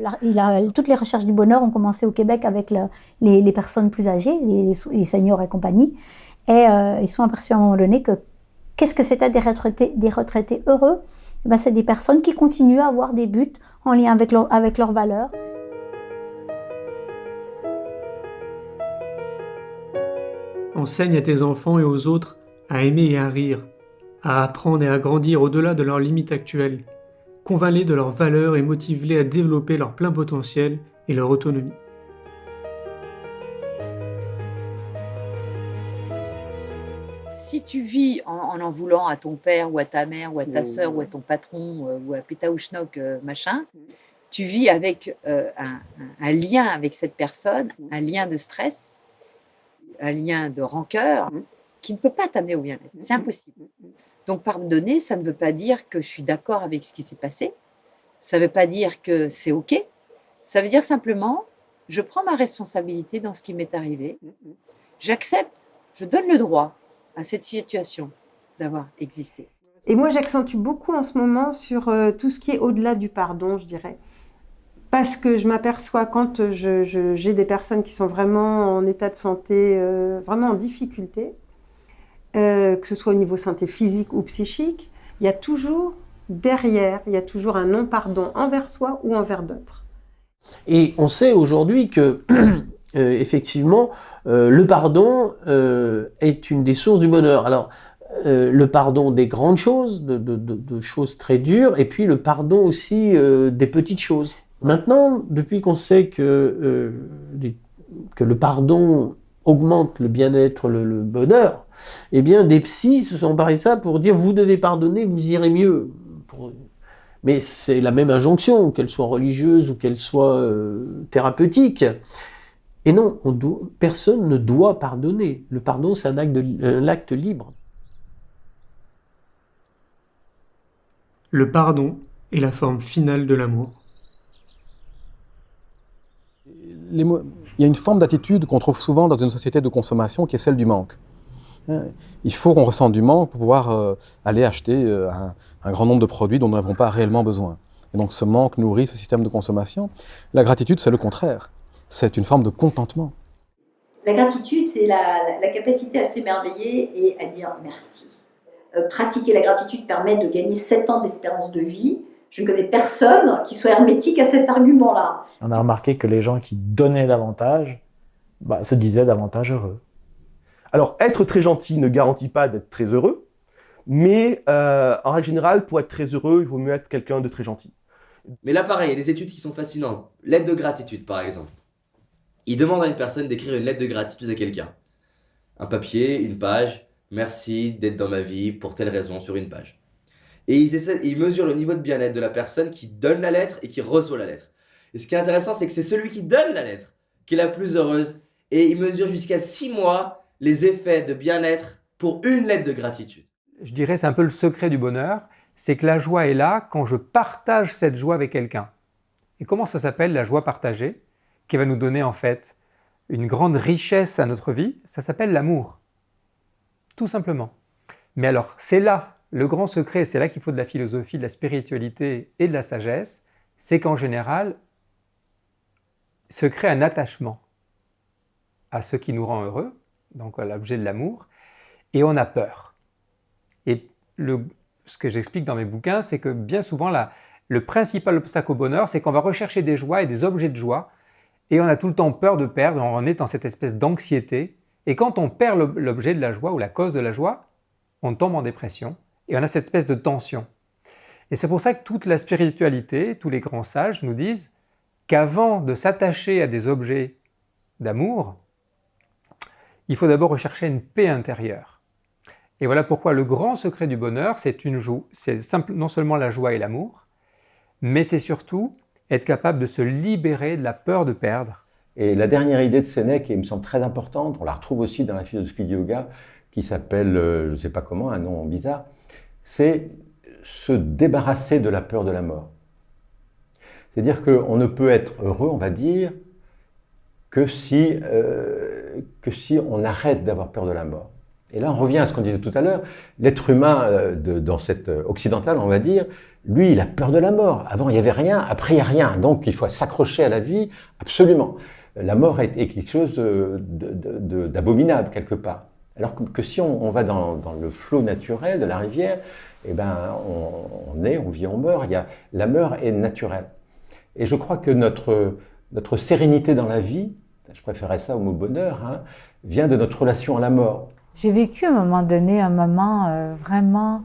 Toutes les recherches du bonheur ont commencé au Québec avec les personnes plus âgées, les seniors et compagnie. Et ils se sont aperçus à un moment donné que qu'est-ce que c'était des retraités heureux? C'est des personnes qui continuent à avoir des buts en lien avec leurs valeurs. Enseigne à tes enfants et aux autres à aimer et à rire, à apprendre et à grandir au-delà de leurs limites actuelles. Convainc-les de leurs valeurs et motive-les à développer leur plein potentiel et leur autonomie. Si tu vis en voulant à ton père ou à ta mère ou à ta sœur ou à ton patron ou à Pétaouchnok machin, tu vis avec un lien avec cette personne, un lien de stress, un lien de rancœur qui ne peut pas t'amener au bien-être. C'est impossible. Donc pardonner, ça ne veut pas dire que je suis d'accord avec ce qui s'est passé. Ça ne veut pas dire que c'est OK. Ça veut dire simplement, je prends ma responsabilité dans ce qui m'est arrivé. J'accepte, je donne le droit à cette situation d'avoir existé. Et moi, j'accentue beaucoup en ce moment sur tout ce qui est au-delà du pardon, je dirais. Parce que je m'aperçois quand j'ai des personnes qui sont vraiment en état de santé, vraiment en difficulté, que ce soit au niveau santé physique ou psychique, il y a toujours derrière, il y a toujours un non-pardon envers soi ou envers d'autres. Et on sait aujourd'hui que, effectivement, le pardon est une des sources du bonheur. Alors, le pardon des grandes choses, de choses très dures, et puis le pardon aussi des petites choses. Maintenant, depuis qu'on sait que le pardon augmente le bien-être, le bonheur, eh bien, des psys se sont emparés de ça pour dire « vous devez pardonner, vous irez mieux ». Mais c'est la même injonction, qu'elle soit religieuse ou qu'elle soit thérapeutique. Et non, personne ne doit pardonner. Le pardon, c'est un acte libre. Le pardon est la forme finale de l'amour. Il y a une forme d'attitude qu'on trouve souvent dans une société de consommation qui est celle du manque. Il faut qu'on ressente du manque pour pouvoir aller acheter un grand nombre de produits dont nous n'avons pas réellement besoin. Et donc ce manque nourrit ce système de consommation. La gratitude, c'est le contraire. C'est une forme de contentement. La gratitude, c'est la capacité à s'émerveiller et à dire merci. Pratiquer la gratitude permet de gagner 7 ans d'espérance de vie. Je ne connais personne qui soit hermétique à cet argument-là. On a remarqué que les gens qui donnaient davantage se disaient davantage heureux. Alors, être très gentil ne garantit pas d'être très heureux, mais en règle générale, pour être très heureux, il vaut mieux être quelqu'un de très gentil. Mais là, pareil, il y a des études qui sont fascinantes. Lettre de gratitude, par exemple. Ils demandent à une personne d'écrire une lettre de gratitude à quelqu'un. Un papier, une page, merci d'être dans ma vie pour telle raison sur une page. Et ils mesurent le niveau de bien-être de la personne qui donne la lettre et qui reçoit la lettre. Et ce qui est intéressant, c'est que c'est celui qui donne la lettre qui est la plus heureuse. Et ils mesurent jusqu'à 6 mois les effets de bien-être pour une lettre de gratitude. Je dirais c'est un peu le secret du bonheur, c'est que la joie est là quand je partage cette joie avec quelqu'un. Et comment ça s'appelle la joie partagée, qui va nous donner en fait une grande richesse à notre vie? Ça s'appelle l'amour, tout simplement. Mais alors c'est là le grand secret, c'est là qu'il faut de la philosophie, de la spiritualité et de la sagesse, c'est qu'en général se crée un attachement à ce qui nous rend heureux, donc à l'objet de l'amour, et on a peur. Et ce que j'explique dans mes bouquins, c'est que bien souvent, le principal obstacle au bonheur, c'est qu'on va rechercher des joies et des objets de joie, et on a tout le temps peur de perdre, on est dans cette espèce d'anxiété, et quand on perd l'objet de la joie ou la cause de la joie, on tombe en dépression, et on a cette espèce de tension. Et c'est pour ça que toute la spiritualité, tous les grands sages nous disent qu'avant de s'attacher à des objets d'amour, il faut d'abord rechercher une paix intérieure. Et voilà pourquoi le grand secret du bonheur, c'est non seulement la joie et l'amour, mais c'est surtout être capable de se libérer de la peur de perdre. Et la dernière idée de Sénèque, qui me semble très importante, on la retrouve aussi dans la philosophie du yoga, qui s'appelle, je ne sais pas comment, un nom bizarre, c'est se débarrasser de la peur de la mort. C'est-à-dire qu'on ne peut être heureux, on va dire, que si on arrête d'avoir peur de la mort. Et là, on revient à ce qu'on disait tout à l'heure, l'être humain, dans cette occidentale, on va dire, lui, il a peur de la mort. Avant, il n'y avait rien, après, il n'y a rien. Donc, il faut s'accrocher à la vie, absolument. La mort est quelque chose d'abominable, quelque part. Alors que si on va dans le flot naturel de la rivière, eh ben, on naît, on vit, on meurt. La mort est naturelle. Et je crois que notre sérénité dans la vie, je préférais ça au mot bonheur, hein, vient de notre relation à la mort. J'ai vécu à un moment donné un moment vraiment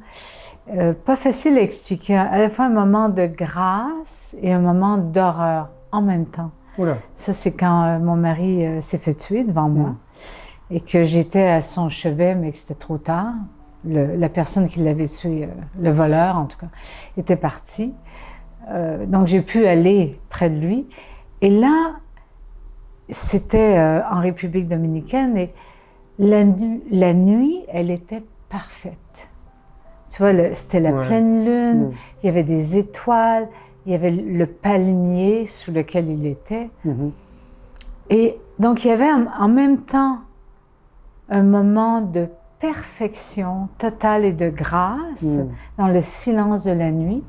pas facile à expliquer, à la fois un moment de grâce et un moment d'horreur en même temps. Oula. Ça, c'est quand mon mari s'est fait tuer devant moi et que j'étais à son chevet, mais que c'était trop tard. La personne qui l'avait tué, le voleur en tout cas, était parti. Donc j'ai pu aller près de lui. Et là, c'était en République dominicaine et la nuit, elle était parfaite. Tu vois, c'était la pleine lune, il y avait des étoiles, il y avait le palmier sous lequel il était. Et donc, il y avait en même temps un moment de perfection totale et de grâce dans le silence de la nuit.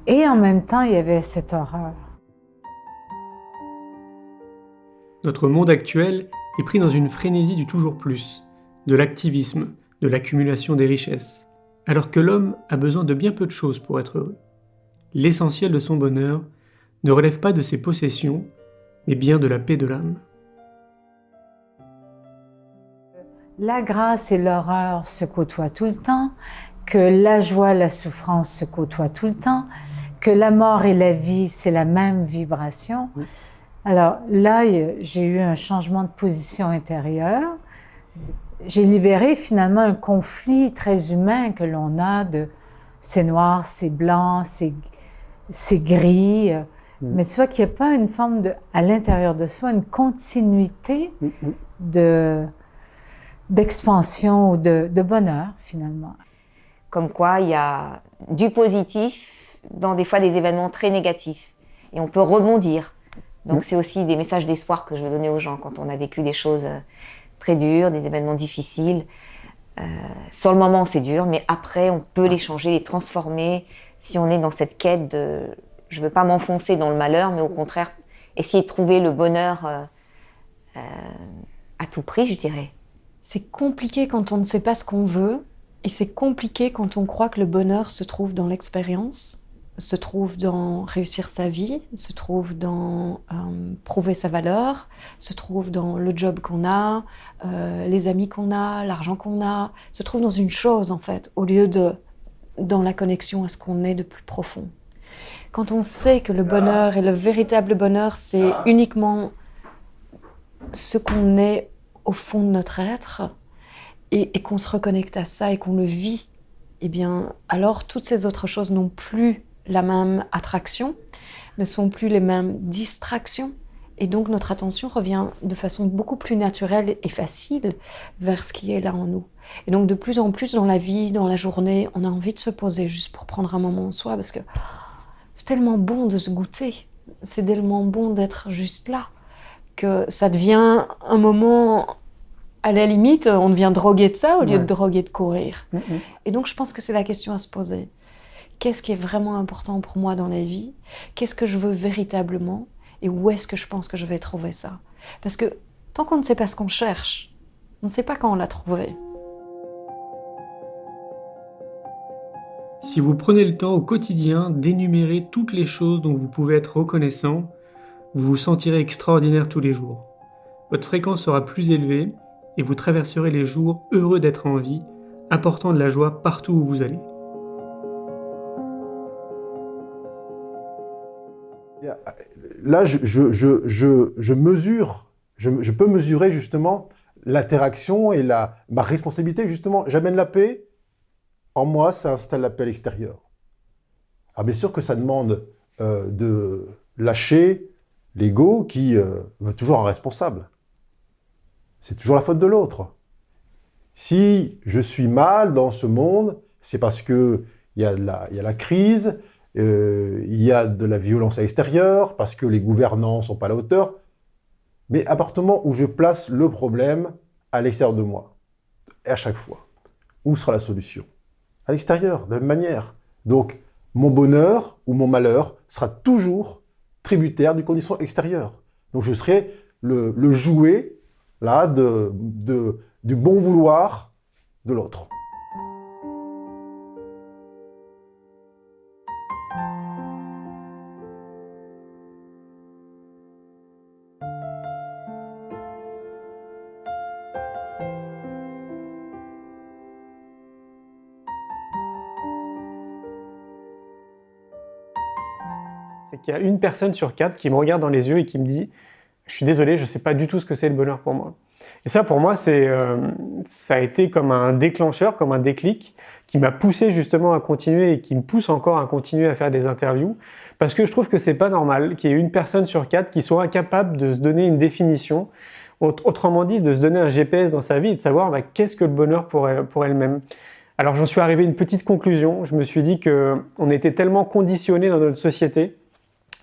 Et en même temps, il y avait cette horreur. Notre monde actuel est pris dans une frénésie du toujours plus, de l'activisme, de l'accumulation des richesses, alors que l'homme a besoin de bien peu de choses pour être heureux. L'essentiel de son bonheur ne relève pas de ses possessions, mais bien de la paix de l'âme. La grâce et l'horreur se côtoient tout le temps, que la joie et la souffrance se côtoient tout le temps, que la mort et la vie, c'est la même vibration. Alors là, j'ai eu un changement de position intérieure. J'ai libéré finalement un conflit très humain que l'on a de c'est noir, c'est blanc, c'est gris. Mais tu vois qu'il n'y a pas une forme à l'intérieur de soi, une continuité d'expansion ou de bonheur finalement. comme quoi il y a du positif dans des fois des événements très négatifs. Et on peut rebondir. Donc c'est aussi des messages d'espoir que je veux donner aux gens quand on a vécu des choses très dures, des événements difficiles. Sur le moment, c'est dur, mais après, on peut les changer, les transformer. Si on est dans cette quête de... Je ne veux pas m'enfoncer dans le malheur, mais au contraire, essayer de trouver le bonheur à tout prix, je dirais. C'est compliqué quand on ne sait pas ce qu'on veut, et c'est compliqué quand on croit que le bonheur se trouve dans l'expérience, se trouve dans réussir sa vie, se trouve dans prouver sa valeur, se trouve dans le job qu'on a, les amis qu'on a, l'argent qu'on a, se trouve dans une chose en fait, au lieu de dans la connexion à ce qu'on est de plus profond. Quand on sait que le bonheur et le véritable bonheur, c'est uniquement ce qu'on est au fond de notre être, et qu'on se reconnecte à ça et qu'on le vit, eh bien, alors toutes ces autres choses n'ont plus la même attraction, ne sont plus les mêmes distractions, et donc notre attention revient de façon beaucoup plus naturelle et facile vers ce qui est là en nous. Et donc de plus en plus dans la vie, dans la journée, on a envie de se poser juste pour prendre un moment en soi, parce que c'est tellement bon de se goûter, c'est tellement bon d'être juste là, que ça devient un moment... À la limite, on devient drogué de ça au lieu de drogué de courir. Et donc, je pense que c'est la question à se poser. Qu'est-ce qui est vraiment important pour moi dans la vie? Qu'est-ce que je veux véritablement? Et où est-ce que je pense que je vais trouver ça? Parce que tant qu'on ne sait pas ce qu'on cherche, on ne sait pas quand on l'a trouvé. Si vous prenez le temps au quotidien d'énumérer toutes les choses dont vous pouvez être reconnaissant, vous vous sentirez extraordinaire tous les jours. Votre fréquence sera plus élevée et vous traverserez les jours heureux d'être en vie, apportant de la joie partout où vous allez. Là, je mesure, je peux mesurer justement l'interaction et ma responsabilité. Justement, j'amène la paix, en moi, ça installe la paix à l'extérieur. Alors bien sûr que ça demande de lâcher l'ego qui veut toujours un responsable. C'est toujours la faute de l'autre. Si je suis mal dans ce monde, c'est parce qu'il y a la crise, il y a de la violence à l'extérieur, parce que les gouvernants ne sont pas à la hauteur. Mais à partir du moment où je place le problème à l'extérieur de moi, et à chaque fois, où sera la solution? À l'extérieur, de la même manière. Donc, mon bonheur ou mon malheur sera toujours tributaire d'une condition extérieure. Donc, je serai le jouet là, du bon vouloir de l'autre. C'est qu'il y a une personne sur 4 qui me regarde dans les yeux et qui me dit « Je suis désolé, je ne sais pas du tout ce que c'est le bonheur pour moi ». Et ça, pour moi, ça a été comme un déclencheur, comme un déclic qui m'a poussé justement à continuer et qui me pousse encore à continuer à faire des interviews. Parce que je trouve que c'est pas normal qu'il y ait une personne sur 4 qui soit incapable de se donner une définition, autrement dit, de se donner un GPS dans sa vie et de savoir qu'est-ce que le bonheur pour elle-même. Alors j'en suis arrivé à une petite conclusion. Je me suis dit qu'on était tellement conditionnés dans notre société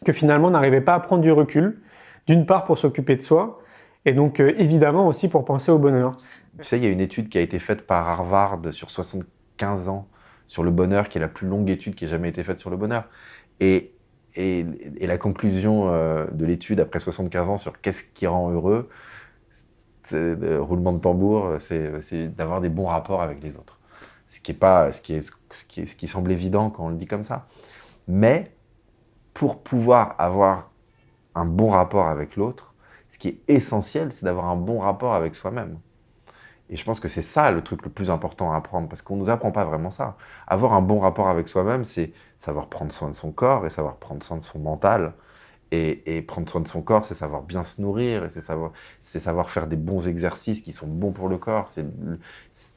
que finalement on n'arrivait pas à prendre du recul, d'une part pour s'occuper de soi, et donc évidemment aussi pour penser au bonheur. Tu sais, il y a une étude qui a été faite par Harvard sur 75 ans sur le bonheur, qui est la plus longue étude qui ait jamais été faite sur le bonheur. Et la conclusion de l'étude après 75 ans sur qu'est-ce qui rend heureux, roulement de tambour, c'est d'avoir des bons rapports avec les autres. Ce qui semble évident quand on le dit comme ça. Mais pour pouvoir avoir un bon rapport avec l'autre, ce qui est essentiel, c'est d'avoir un bon rapport avec soi-même. Et je pense que c'est ça le truc le plus important à apprendre, parce qu'on ne nous apprend pas vraiment ça. Avoir un bon rapport avec soi-même, c'est savoir prendre soin de son corps et savoir prendre soin de son mental. Et prendre soin de son corps, c'est savoir bien se nourrir, et c'est savoir faire des bons exercices qui sont bons pour le corps.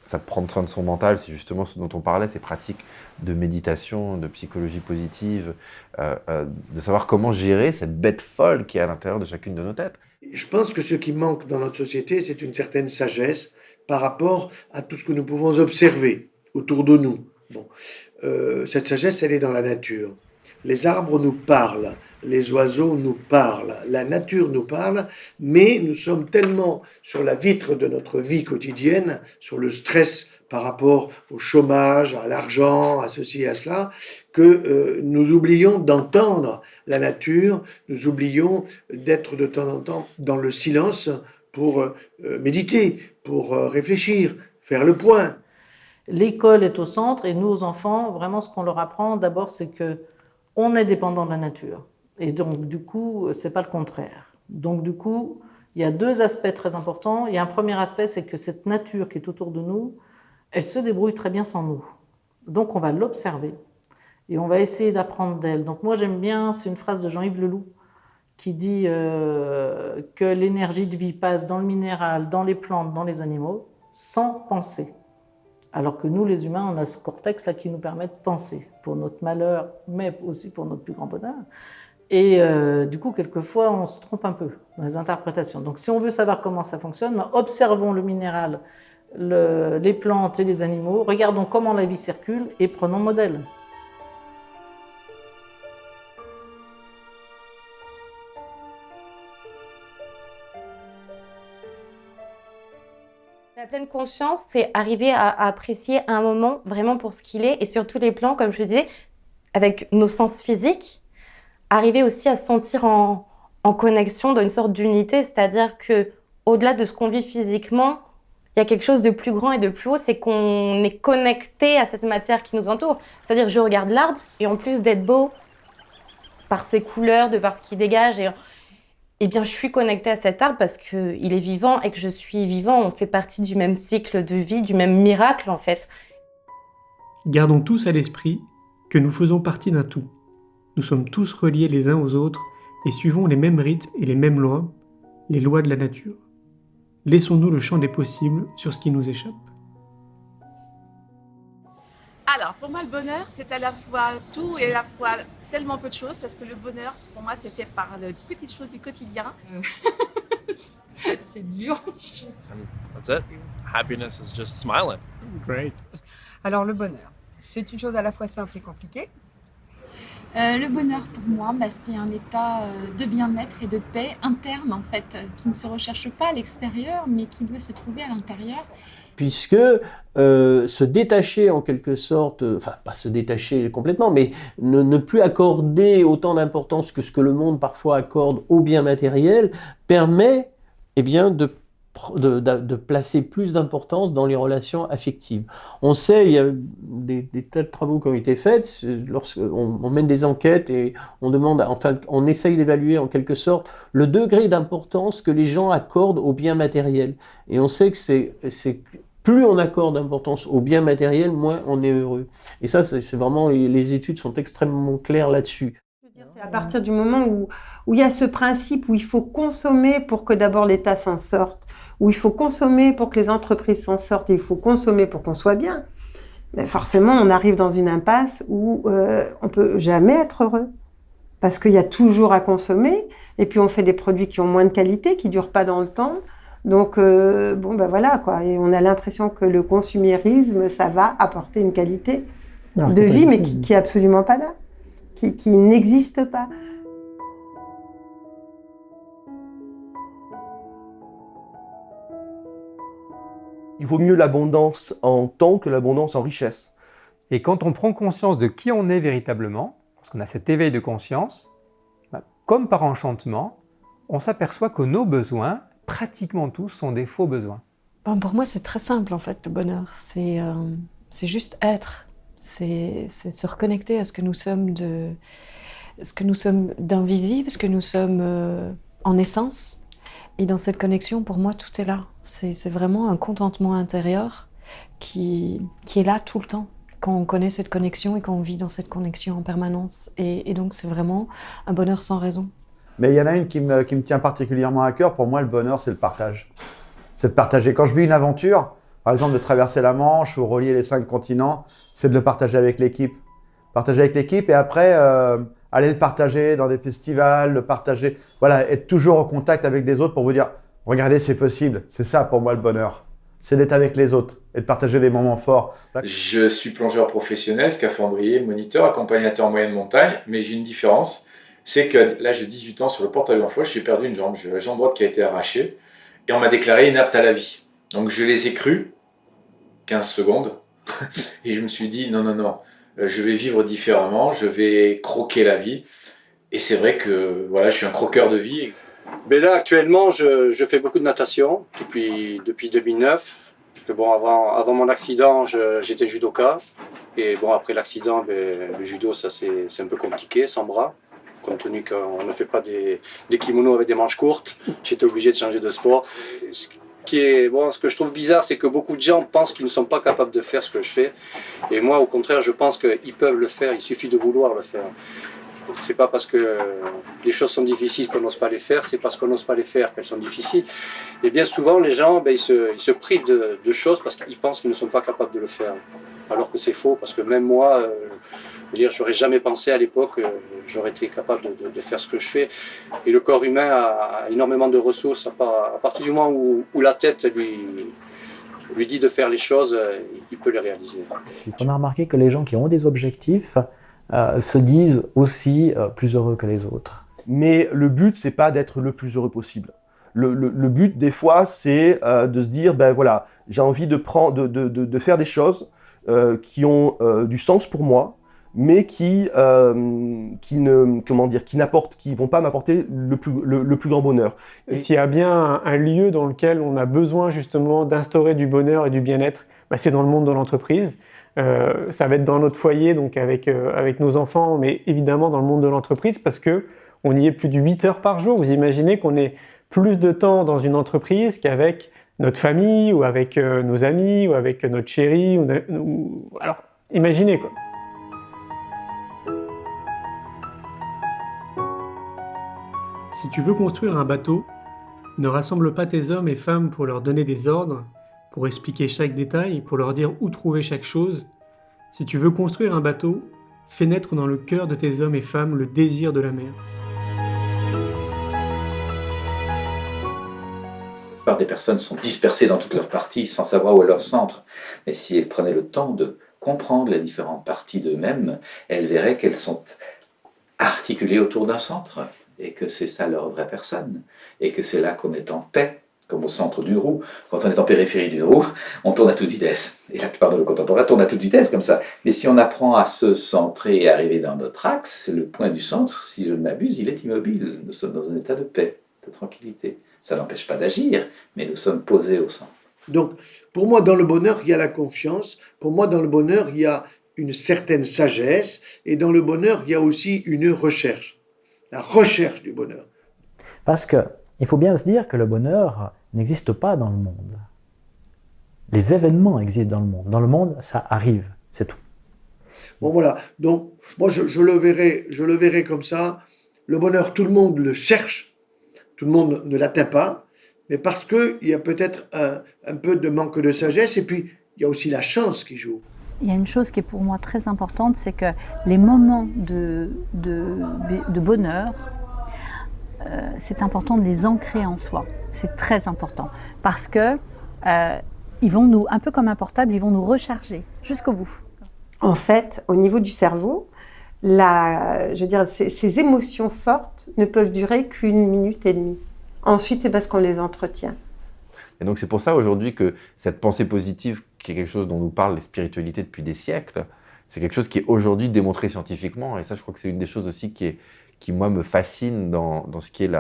Ça prendre soin de son mental, c'est justement ce dont on parlait, ces pratiques de méditation, de psychologie positive, de savoir comment gérer cette bête folle qui est à l'intérieur de chacune de nos têtes. Je pense que ce qui manque dans notre société, c'est une certaine sagesse par rapport à tout ce que nous pouvons observer autour de nous, Bon. Cette sagesse, elle est dans la nature. Les arbres nous parlent, les oiseaux nous parlent, la nature nous parle, mais nous sommes tellement sur la vitre de notre vie quotidienne, sur le stress par rapport au chômage, à l'argent, à ceci et à cela, que nous oublions d'entendre la nature, nous oublions d'être de temps en temps dans le silence pour méditer, pour réfléchir, faire le point. L'école est au centre et nous, aux enfants, vraiment ce qu'on leur apprend d'abord, c'est que on est dépendant de la nature. Et donc, du coup, c'est pas le contraire. Donc, du coup, il y a deux aspects très importants. Il y a un premier aspect, c'est que cette nature qui est autour de nous, elle se débrouille très bien sans nous. Donc, on va l'observer et on va essayer d'apprendre d'elle. Donc, moi, j'aime bien, c'est une phrase de Jean-Yves Leloup qui dit que l'énergie de vie passe dans le minéral, dans les plantes, dans les animaux, sans penser. Alors que nous, les humains, on a ce cortex-là qui nous permet de penser pour notre malheur, mais aussi pour notre plus grand bonheur. Et du coup, quelquefois, on se trompe un peu dans les interprétations. Donc, si on veut savoir comment ça fonctionne, observons le minéral, les plantes et les animaux, regardons comment la vie circule et prenons modèle. La pleine conscience, c'est arriver à apprécier un moment vraiment pour ce qu'il est et sur tous les plans, comme je le disais, avec nos sens physiques, arriver aussi à se sentir en connexion dans une sorte d'unité, c'est-à-dire que au-delà de ce qu'on vit physiquement, il y a quelque chose de plus grand et de plus haut, c'est qu'on est connecté à cette matière qui nous entoure. C'est-à-dire que je regarde l'arbre et en plus d'être beau par ses couleurs, de par ce qu'il dégage, eh bien, je suis connectée à cet arbre parce qu'il est vivant et que je suis vivant. On fait partie du même cycle de vie, du même miracle, en fait. Gardons tous à l'esprit que nous faisons partie d'un tout. Nous sommes tous reliés les uns aux autres et suivons les mêmes rythmes et les mêmes lois, les lois de la nature. Laissons-nous le champ des possibles sur ce qui nous échappe. Alors, pour moi, le bonheur, c'est à la fois tout et à la fois tellement peu de choses, parce que le bonheur, pour moi, c'est fait par de petites choses du quotidien. C'est dur. That's it. Happiness is just smiling. Great. Alors, le bonheur, c'est une chose à la fois simple et compliquée. Le bonheur, pour moi, c'est un état de bien-être et de paix interne, en fait, qui ne se recherche pas à l'extérieur, mais qui doit se trouver à l'intérieur. Puisque se détacher en quelque sorte, enfin pas se détacher complètement, mais ne plus accorder autant d'importance que ce que le monde parfois accorde aux biens matériels, permet bien de placer plus d'importance dans les relations affectives. On sait, il y a des tas de travaux qui ont été faits, lorsqu'on mène des enquêtes et on demande, enfin, on essaye d'évaluer en quelque sorte le degré d'importance que les gens accordent aux biens matériels. Et on sait que c'est plus on accorde d'importance aux biens matériels, moins on est heureux. Et ça, c'est vraiment, les études sont extrêmement claires là-dessus. C'est à partir du moment où il y a ce principe où il faut consommer pour que d'abord l'État s'en sorte, où il faut consommer pour que les entreprises s'en sortent, et il faut consommer pour qu'on soit bien. Mais forcément, on arrive dans une impasse où on peut jamais être heureux. Parce qu'il y a toujours à consommer, et puis on fait des produits qui ont moins de qualité, qui durent pas dans le temps. Donc, voilà, quoi. Et on a l'impression que le consumérisme, ça va apporter une qualité de vie, mais qui est absolument pas là, qui n'existe pas. Il vaut mieux l'abondance en temps que l'abondance en richesse. Et quand on prend conscience de qui on est véritablement, parce qu'on a cet éveil de conscience, comme par enchantement, on s'aperçoit que nos besoins, pratiquement tous, sont des faux besoins. Pour moi, c'est très simple, en fait, le bonheur. C'est juste être. C'est se reconnecter à ce que nous sommes d'invisible, ce que nous sommes en essence. Et dans cette connexion, pour moi, tout est là. C'est vraiment un contentement intérieur qui est là tout le temps, quand on connaît cette connexion et quand on vit dans cette connexion en permanence. Et donc, c'est vraiment un bonheur sans raison. Mais il y en a une qui me tient particulièrement à cœur. Pour moi, le bonheur, c'est le partage. C'est de partager. Quand je vis une aventure, par exemple de traverser la Manche ou relier les 5 continents, c'est de le partager avec l'équipe. Partager avec l'équipe et après, aller le partager dans des festivals, le partager, voilà, être toujours en contact avec des autres pour vous dire, regardez, c'est possible. C'est ça pour moi le bonheur. c'est d'être avec les autres et de partager les moments forts. Je suis plongeur professionnel, scaphandrier, moniteur, accompagnateur en moyenne montagne, mais j'ai une différence, c'est que là j'ai 18 ans sur le porte-avions Foch, j'ai perdu une jambe, j'ai la jambe droite qui a été arrachée, et on m'a déclaré inapte à la vie. Donc je les ai crus, 15 secondes, et je me suis dit non, je vais vivre différemment, je vais croquer la vie, et c'est vrai que voilà, je suis un croqueur de vie. Mais là, actuellement, je fais beaucoup de natation depuis 2009. Parce que bon, avant mon accident, j'étais judoka. Et bon, après l'accident, le judo, ça c'est un peu compliqué, sans bras. Compte tenu qu'on ne fait pas des kimonos avec des manches courtes, j'étais obligé de changer de sport. Ce que je trouve bizarre, c'est que beaucoup de gens pensent qu'ils ne sont pas capables de faire ce que je fais. Et moi, au contraire, je pense qu'ils peuvent le faire, il suffit de vouloir le faire. C'est pas parce que les choses sont difficiles qu'on n'ose pas les faire, c'est parce qu'on n'ose pas les faire qu'elles sont difficiles. Et bien souvent, les gens, ils se privent de choses parce qu'ils pensent qu'ils ne sont pas capables de le faire. Alors que c'est faux, parce que même moi, j'aurais jamais pensé à l'époque, j'aurais été capable de faire ce que je fais. Et le corps humain a énormément de ressources. À partir du moment où la tête lui dit de faire les choses, il peut les réaliser. On a remarqué que les gens qui ont des objectifs se disent aussi plus heureux que les autres. Mais le but, c'est pas d'être le plus heureux possible. Le but, des fois, c'est de se dire, ben voilà, j'ai envie de faire des choses qui ont du sens pour moi, mais qui vont pas m'apporter le plus grand bonheur. Et s'il y a bien un lieu dans lequel on a besoin justement d'instaurer du bonheur et du bien-être, c'est dans le monde de l'entreprise. Ça va être dans notre foyer, donc avec nos enfants, mais évidemment dans le monde de l'entreprise, parce que on y est plus de 8 heures par jour. Vous imaginez qu'on est plus de temps dans une entreprise qu'avec notre famille, ou avec nos amis, ou avec notre chérie. Alors, imaginez quoi. Si tu veux construire un bateau, ne rassemble pas tes hommes et femmes pour leur donner des ordres, pour expliquer chaque détail, pour leur dire où trouver chaque chose. Si tu veux construire un bateau, fais naître dans le cœur de tes hommes et femmes le désir de la mer. La plupart des personnes sont dispersées dans toutes leurs parties sans savoir où est leur centre. Mais si elles prenaient le temps de comprendre les différentes parties d'eux-mêmes, elles verraient qu'elles sont articulées autour d'un centre, et que c'est ça leur vraie personne, et que c'est là qu'on est en paix, comme au centre d'une roue. Quand on est en périphérie d'une roue, on tourne à toute vitesse. Et la plupart de nos contemporains tournent à toute vitesse comme ça. Mais si on apprend à se centrer et arriver dans notre axe, le point du centre, si je ne m'abuse, il est immobile. Nous sommes dans un état de paix, de tranquillité. Ça n'empêche pas d'agir, mais nous sommes posés au centre. Donc, pour moi, dans le bonheur, il y a la confiance. Pour moi, dans le bonheur, il y a une certaine sagesse. Et dans le bonheur, il y a aussi une recherche. La recherche du bonheur. Parce qu'il faut bien se dire que le bonheur n'existe pas dans le monde. Les événements existent dans le monde. Dans le monde, ça arrive, c'est tout. Bon voilà, donc moi je le verrai comme ça. Le bonheur, tout le monde le cherche, tout le monde ne l'atteint pas, mais parce qu'il y a peut-être un peu de manque de sagesse, et puis il y a aussi la chance qui joue. Il y a une chose qui est pour moi très importante, c'est que les moments de bonheur, c'est important de les ancrer en soi. C'est très important. Parce que ils vont nous, un peu comme un portable, ils vont nous recharger jusqu'au bout. En fait, au niveau du cerveau, ces émotions fortes ne peuvent durer qu'1 minute et demie. Ensuite, c'est parce qu'on les entretient. Et donc c'est pour ça aujourd'hui que cette pensée positive, qui est quelque chose dont nous parlent les spiritualités depuis des siècles, c'est quelque chose qui est aujourd'hui démontré scientifiquement. Et ça, je crois que c'est une des choses aussi qui moi, me fascine dans ce qui est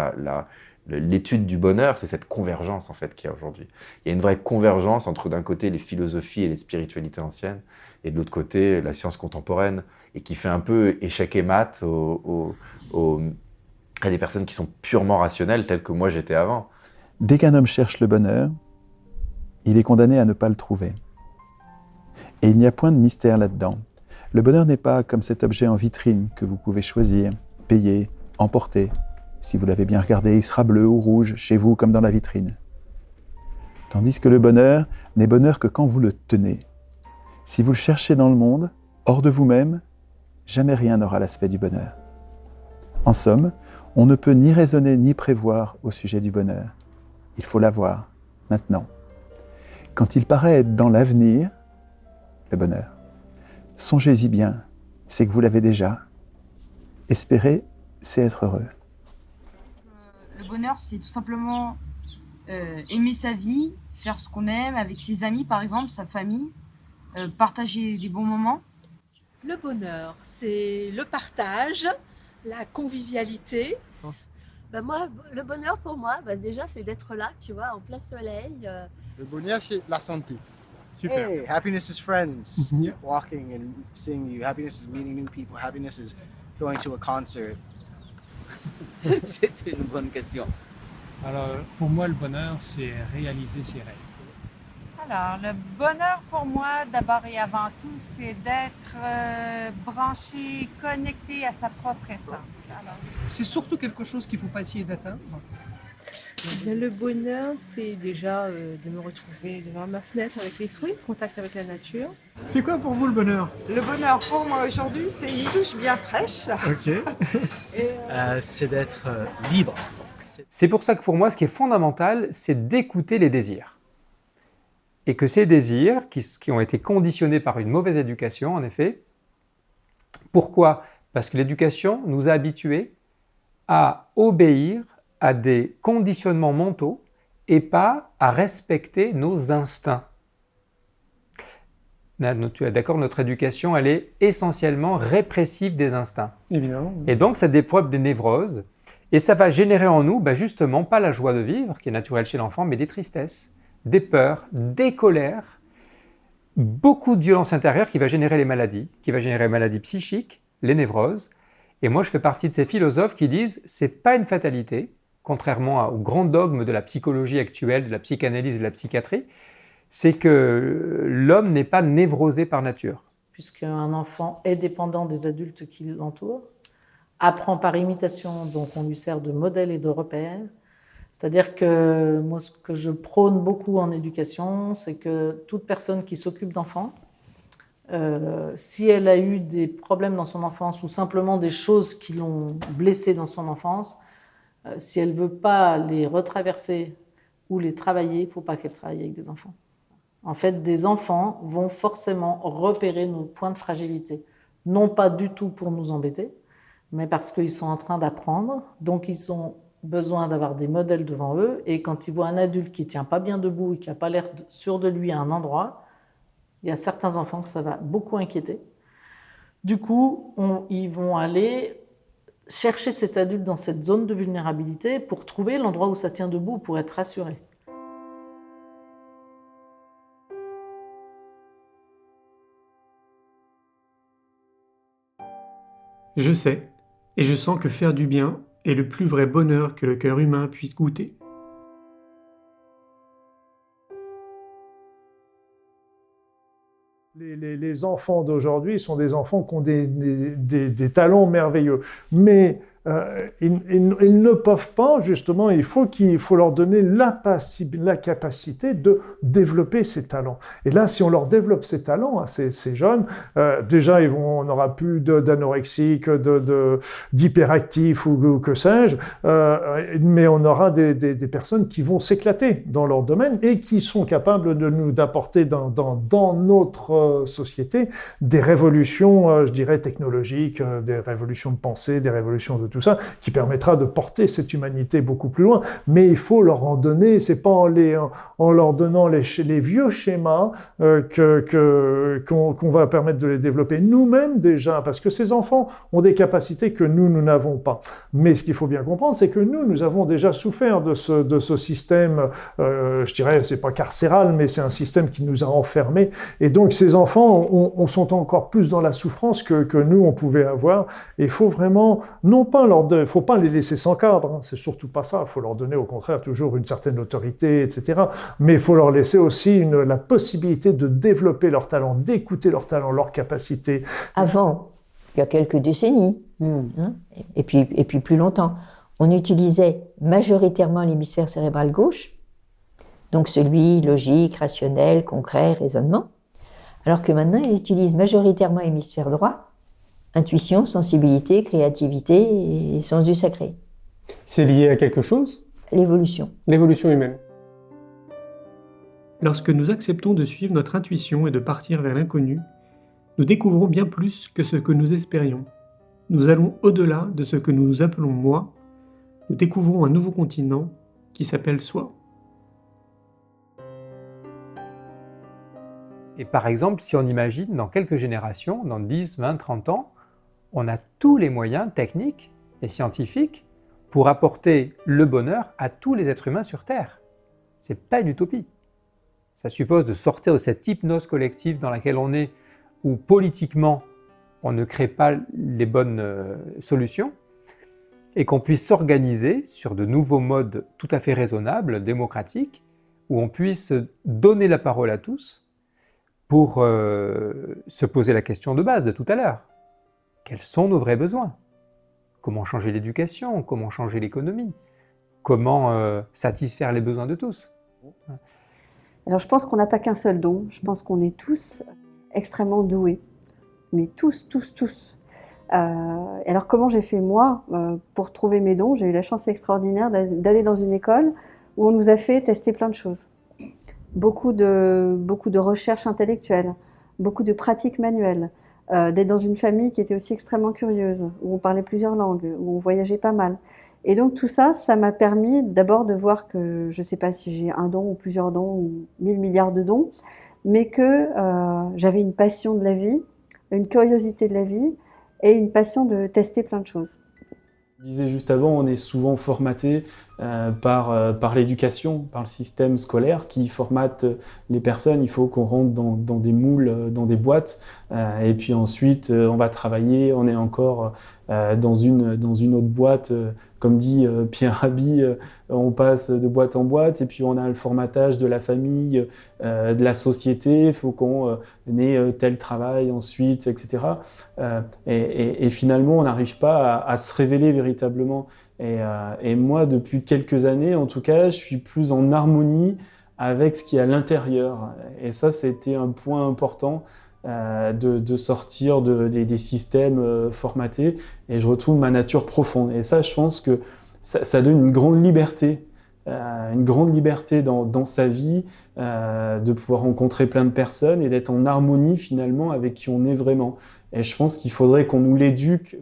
l'étude du bonheur, c'est cette convergence en fait qu'il y a aujourd'hui. Il y a une vraie convergence entre d'un côté les philosophies et les spiritualités anciennes, et de l'autre côté la science contemporaine, et qui fait un peu échec et mat à des personnes qui sont purement rationnelles, telles que moi j'étais avant. Dès qu'un homme cherche le bonheur, il est condamné à ne pas le trouver. Et il n'y a point de mystère là-dedans. Le bonheur n'est pas comme cet objet en vitrine que vous pouvez choisir, payer, emporter. Si vous l'avez bien regardé, il sera bleu ou rouge, chez vous comme dans la vitrine. Tandis que le bonheur n'est bonheur que quand vous le tenez. Si vous le cherchez dans le monde, hors de vous-même, jamais rien n'aura l'aspect du bonheur. En somme, on ne peut ni raisonner ni prévoir au sujet du bonheur. Il faut l'avoir, maintenant. Quand il paraît être dans l'avenir, le bonheur, songez-y bien, c'est que vous l'avez déjà. Espérer, c'est être heureux. Le bonheur, c'est tout simplement aimer sa vie, faire ce qu'on aime avec ses amis, par exemple, sa famille, partager des bons moments. Le bonheur, c'est le partage, la convivialité. Moi, le bonheur pour moi, déjà, c'est d'être là, tu vois, en plein soleil. Le bonheur, c'est la santé. Super. Hey, happiness is friends. Walking and seeing you. Happiness is meeting new people. Happiness is going to a concert. C'est une bonne question. Alors, pour moi, le bonheur, c'est réaliser ses rêves. Alors, le bonheur pour moi, d'abord et avant tout, c'est d'être branché, connecté à sa propre essence. C'est surtout quelque chose qu'il ne faut pas essayer d'atteindre. Le bonheur, c'est déjà de me retrouver devant ma fenêtre avec les fruits, contact avec la nature. C'est quoi pour vous le bonheur? Le bonheur pour moi aujourd'hui, c'est une douche bien fraîche. Ok. C'est d'être libre. C'est pour ça que pour moi, ce qui est fondamental, c'est d'écouter les désirs. Et que ces désirs, qui ont été conditionnés par une mauvaise éducation, en effet, pourquoi? Parce que l'éducation nous a habitués à obéir à des conditionnements mentaux et pas à respecter nos instincts. Tu es d'accord, notre éducation, elle est essentiellement répressive des instincts. Évidemment. Et donc, ça développe des névroses. Et ça va générer en nous, justement, pas la joie de vivre, qui est naturelle chez l'enfant, mais des tristesses, des peurs, des colères, beaucoup de violence intérieure qui va générer les maladies, qui va générer les maladies psychiques, les névroses. Et moi, je fais partie de ces philosophes qui disent « c'est pas une fatalité », contrairement au grand dogme de la psychologie actuelle, de la psychanalyse et de la psychiatrie, c'est que l'homme n'est pas névrosé par nature. Puisqu'un enfant est dépendant des adultes qui l'entourent, apprend par imitation, donc on lui sert de modèle et de repère. C'est-à-dire que moi, ce que je prône beaucoup en éducation, c'est que toute personne qui s'occupe d'enfants, si elle a eu des problèmes dans son enfance ou simplement des choses qui l'ont blessée dans son enfance, si elle ne veut pas les retraverser ou les travailler, il ne faut pas qu'elle travaille avec des enfants. En fait, des enfants vont forcément repérer nos points de fragilité. Non pas du tout pour nous embêter, mais parce qu'ils sont en train d'apprendre. Donc, ils ont besoin d'avoir des modèles devant eux. Et quand ils voient un adulte qui ne tient pas bien debout et qui n'a pas l'air sûr de lui à un endroit, il y a certains enfants que ça va beaucoup inquiéter. Du coup, ils vont aller chercher cet adulte dans cette zone de vulnérabilité pour trouver l'endroit où ça tient debout, pour être rassuré. Je sais, et je sens que faire du bien est le plus vrai bonheur que le cœur humain puisse goûter. Les enfants d'aujourd'hui sont des enfants qui ont des talents merveilleux, mais ils ne peuvent pas, justement, il faut leur donner la capacité de développer ces talents. Et là, si on leur développe ces talents à ces jeunes, déjà, on n'aura plus d'anorexiques, d'hyperactifs ou que sais-je, mais on aura des personnes qui vont s'éclater dans leur domaine et qui sont capables d'apporter dans notre société des révolutions, je dirais, technologiques, des révolutions de pensée, des révolutions de tout ça, qui permettra de porter cette humanité beaucoup plus loin. Mais il faut leur en donner, c'est pas en leur donnant les vieux schémas qu'on va permettre de les développer nous-mêmes déjà, parce que ces enfants ont des capacités que nous n'avons pas. Mais ce qu'il faut bien comprendre, c'est que nous avons déjà souffert de ce système, je dirais, c'est pas carcéral, mais c'est un système qui nous a enfermés. Et donc ces enfants sont encore plus dans la souffrance que nous, on pouvait avoir. Et il faut vraiment, il faut pas les laisser sans cadre, hein, c'est surtout pas ça. Il faut leur donner au contraire toujours une certaine autorité, etc. Mais il faut leur laisser aussi la possibilité de développer leur talent, d'écouter leur talent, leur capacité. Avant, il y a quelques décennies, hein, et puis plus longtemps, on utilisait majoritairement l'hémisphère cérébral gauche, donc celui logique, rationnel, concret, raisonnement, alors que maintenant ils utilisent majoritairement l'hémisphère droit, intuition, sensibilité, créativité et sens du sacré. C'est lié à quelque chose? L'évolution. L'évolution humaine. Lorsque nous acceptons de suivre notre intuition et de partir vers l'inconnu, nous découvrons bien plus que ce que nous espérions. Nous allons au-delà de ce que nous appelons moi. Nous découvrons un nouveau continent qui s'appelle soi. Et par exemple, si on imagine dans quelques générations, dans 10, 20, 30 ans, on a tous les moyens techniques et scientifiques pour apporter le bonheur à tous les êtres humains sur Terre. Ce n'est pas une utopie. Ça suppose de sortir de cette hypnose collective dans laquelle on est, où politiquement on ne crée pas les bonnes solutions, et qu'on puisse s'organiser sur de nouveaux modes tout à fait raisonnables, démocratiques, où on puisse donner la parole à tous pour se poser la question de base de tout à l'heure. Quels sont nos vrais besoins? Comment changer l'éducation? Comment changer l'économie? Comment satisfaire les besoins de tous? Alors je pense qu'on n'a pas qu'un seul don, je pense qu'on est tous extrêmement doués, mais tous. Alors comment j'ai fait moi pour trouver mes dons? J'ai eu la chance extraordinaire d'aller dans une école où on nous a fait tester plein de choses. Beaucoup de recherches intellectuelles, beaucoup de pratiques manuelles, d'être dans une famille qui était aussi extrêmement curieuse, où on parlait plusieurs langues, où on voyageait pas mal. Et donc tout ça, ça m'a permis d'abord de voir que, je ne sais pas si j'ai un don ou plusieurs dons ou 1000 milliards de dons, mais que j'avais une passion de la vie, une curiosité de la vie et une passion de tester plein de choses. Je disais juste avant, on est souvent formaté par l'éducation, par le système scolaire qui formate les personnes. Il faut qu'on rentre dans des moules, dans des boîtes, et puis ensuite on va travailler, on est encore dans une autre boîte. Comme dit Pierre Rabhi, on passe de boîte en boîte et puis on a le formatage de la famille, de la société, il faut qu'on ait tel travail ensuite, etc. Et finalement, on n'arrive pas à se révéler véritablement. Et moi, depuis quelques années, en tout cas, je suis plus en harmonie avec ce qui est à l'intérieur. Et ça, c'était un point important. De sortir des systèmes formatés et je retrouve ma nature profonde. Et ça, je pense que ça donne une grande liberté dans sa vie, de pouvoir rencontrer plein de personnes et d'être en harmonie finalement avec qui on est vraiment. Et je pense qu'il faudrait qu'on nous l'éduque.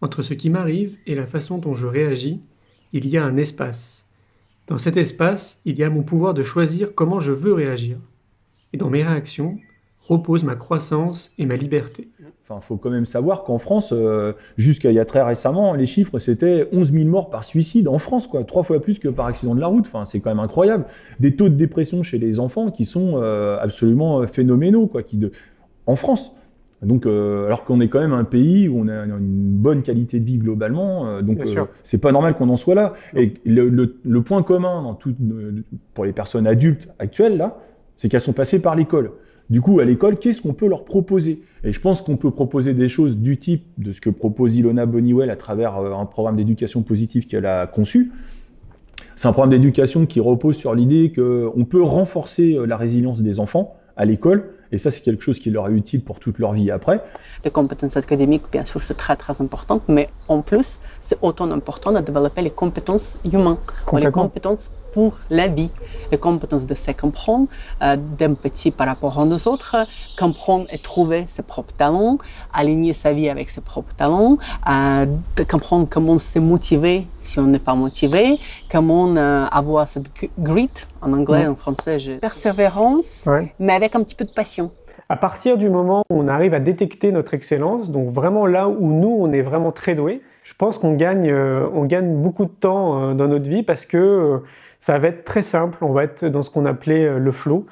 Entre ce qui m'arrive et la façon dont je réagis, il y a un espace. Dans cet espace, il y a mon pouvoir de choisir comment je veux réagir. Et dans mes réactions, repose ma croissance et ma liberté. Enfin, faut quand même savoir qu'en France, jusqu'à il y a très récemment, les chiffres c'était 11 000 morts par suicide en France, quoi, 3 fois plus que par accident de la route. Enfin, c'est quand même incroyable. Des taux de dépression chez les enfants qui sont absolument phénoménaux, quoi, en France. Donc, alors qu'on est quand même un pays où on a une bonne qualité de vie globalement, donc c'est pas normal qu'on en soit là. Et le point commun pour les personnes adultes actuelles là, c'est qu'elles sont passées par l'école. Du coup, à l'école, qu'est-ce qu'on peut leur proposer? Et je pense qu'on peut proposer des choses du type de ce que propose Ilona Boniwell à travers un programme d'éducation positive qu'elle a conçu. C'est un programme d'éducation qui repose sur l'idée qu'on peut renforcer la résilience des enfants à l'école, et ça, c'est quelque chose qui leur est utile pour toute leur vie après. Les compétences académiques, bien sûr, c'est très, très important, mais en plus, c'est autant important de développer les compétences humaines, les compétences pour la vie, les compétences de se comprendre, d'empathie par rapport aux autres, comprendre et trouver ses propres talents, aligner sa vie avec ses propres talents, de comprendre comment se motiver si on n'est pas motivé, comment avoir cette grit, en anglais, en français, persévérance, mais avec un petit peu de passion. À partir du moment où on arrive à détecter notre excellence, donc vraiment là où nous, on est vraiment très doués, je pense qu'on gagne beaucoup de temps dans notre vie parce que ça va être très simple, on va être dans ce qu'on appelait le flow.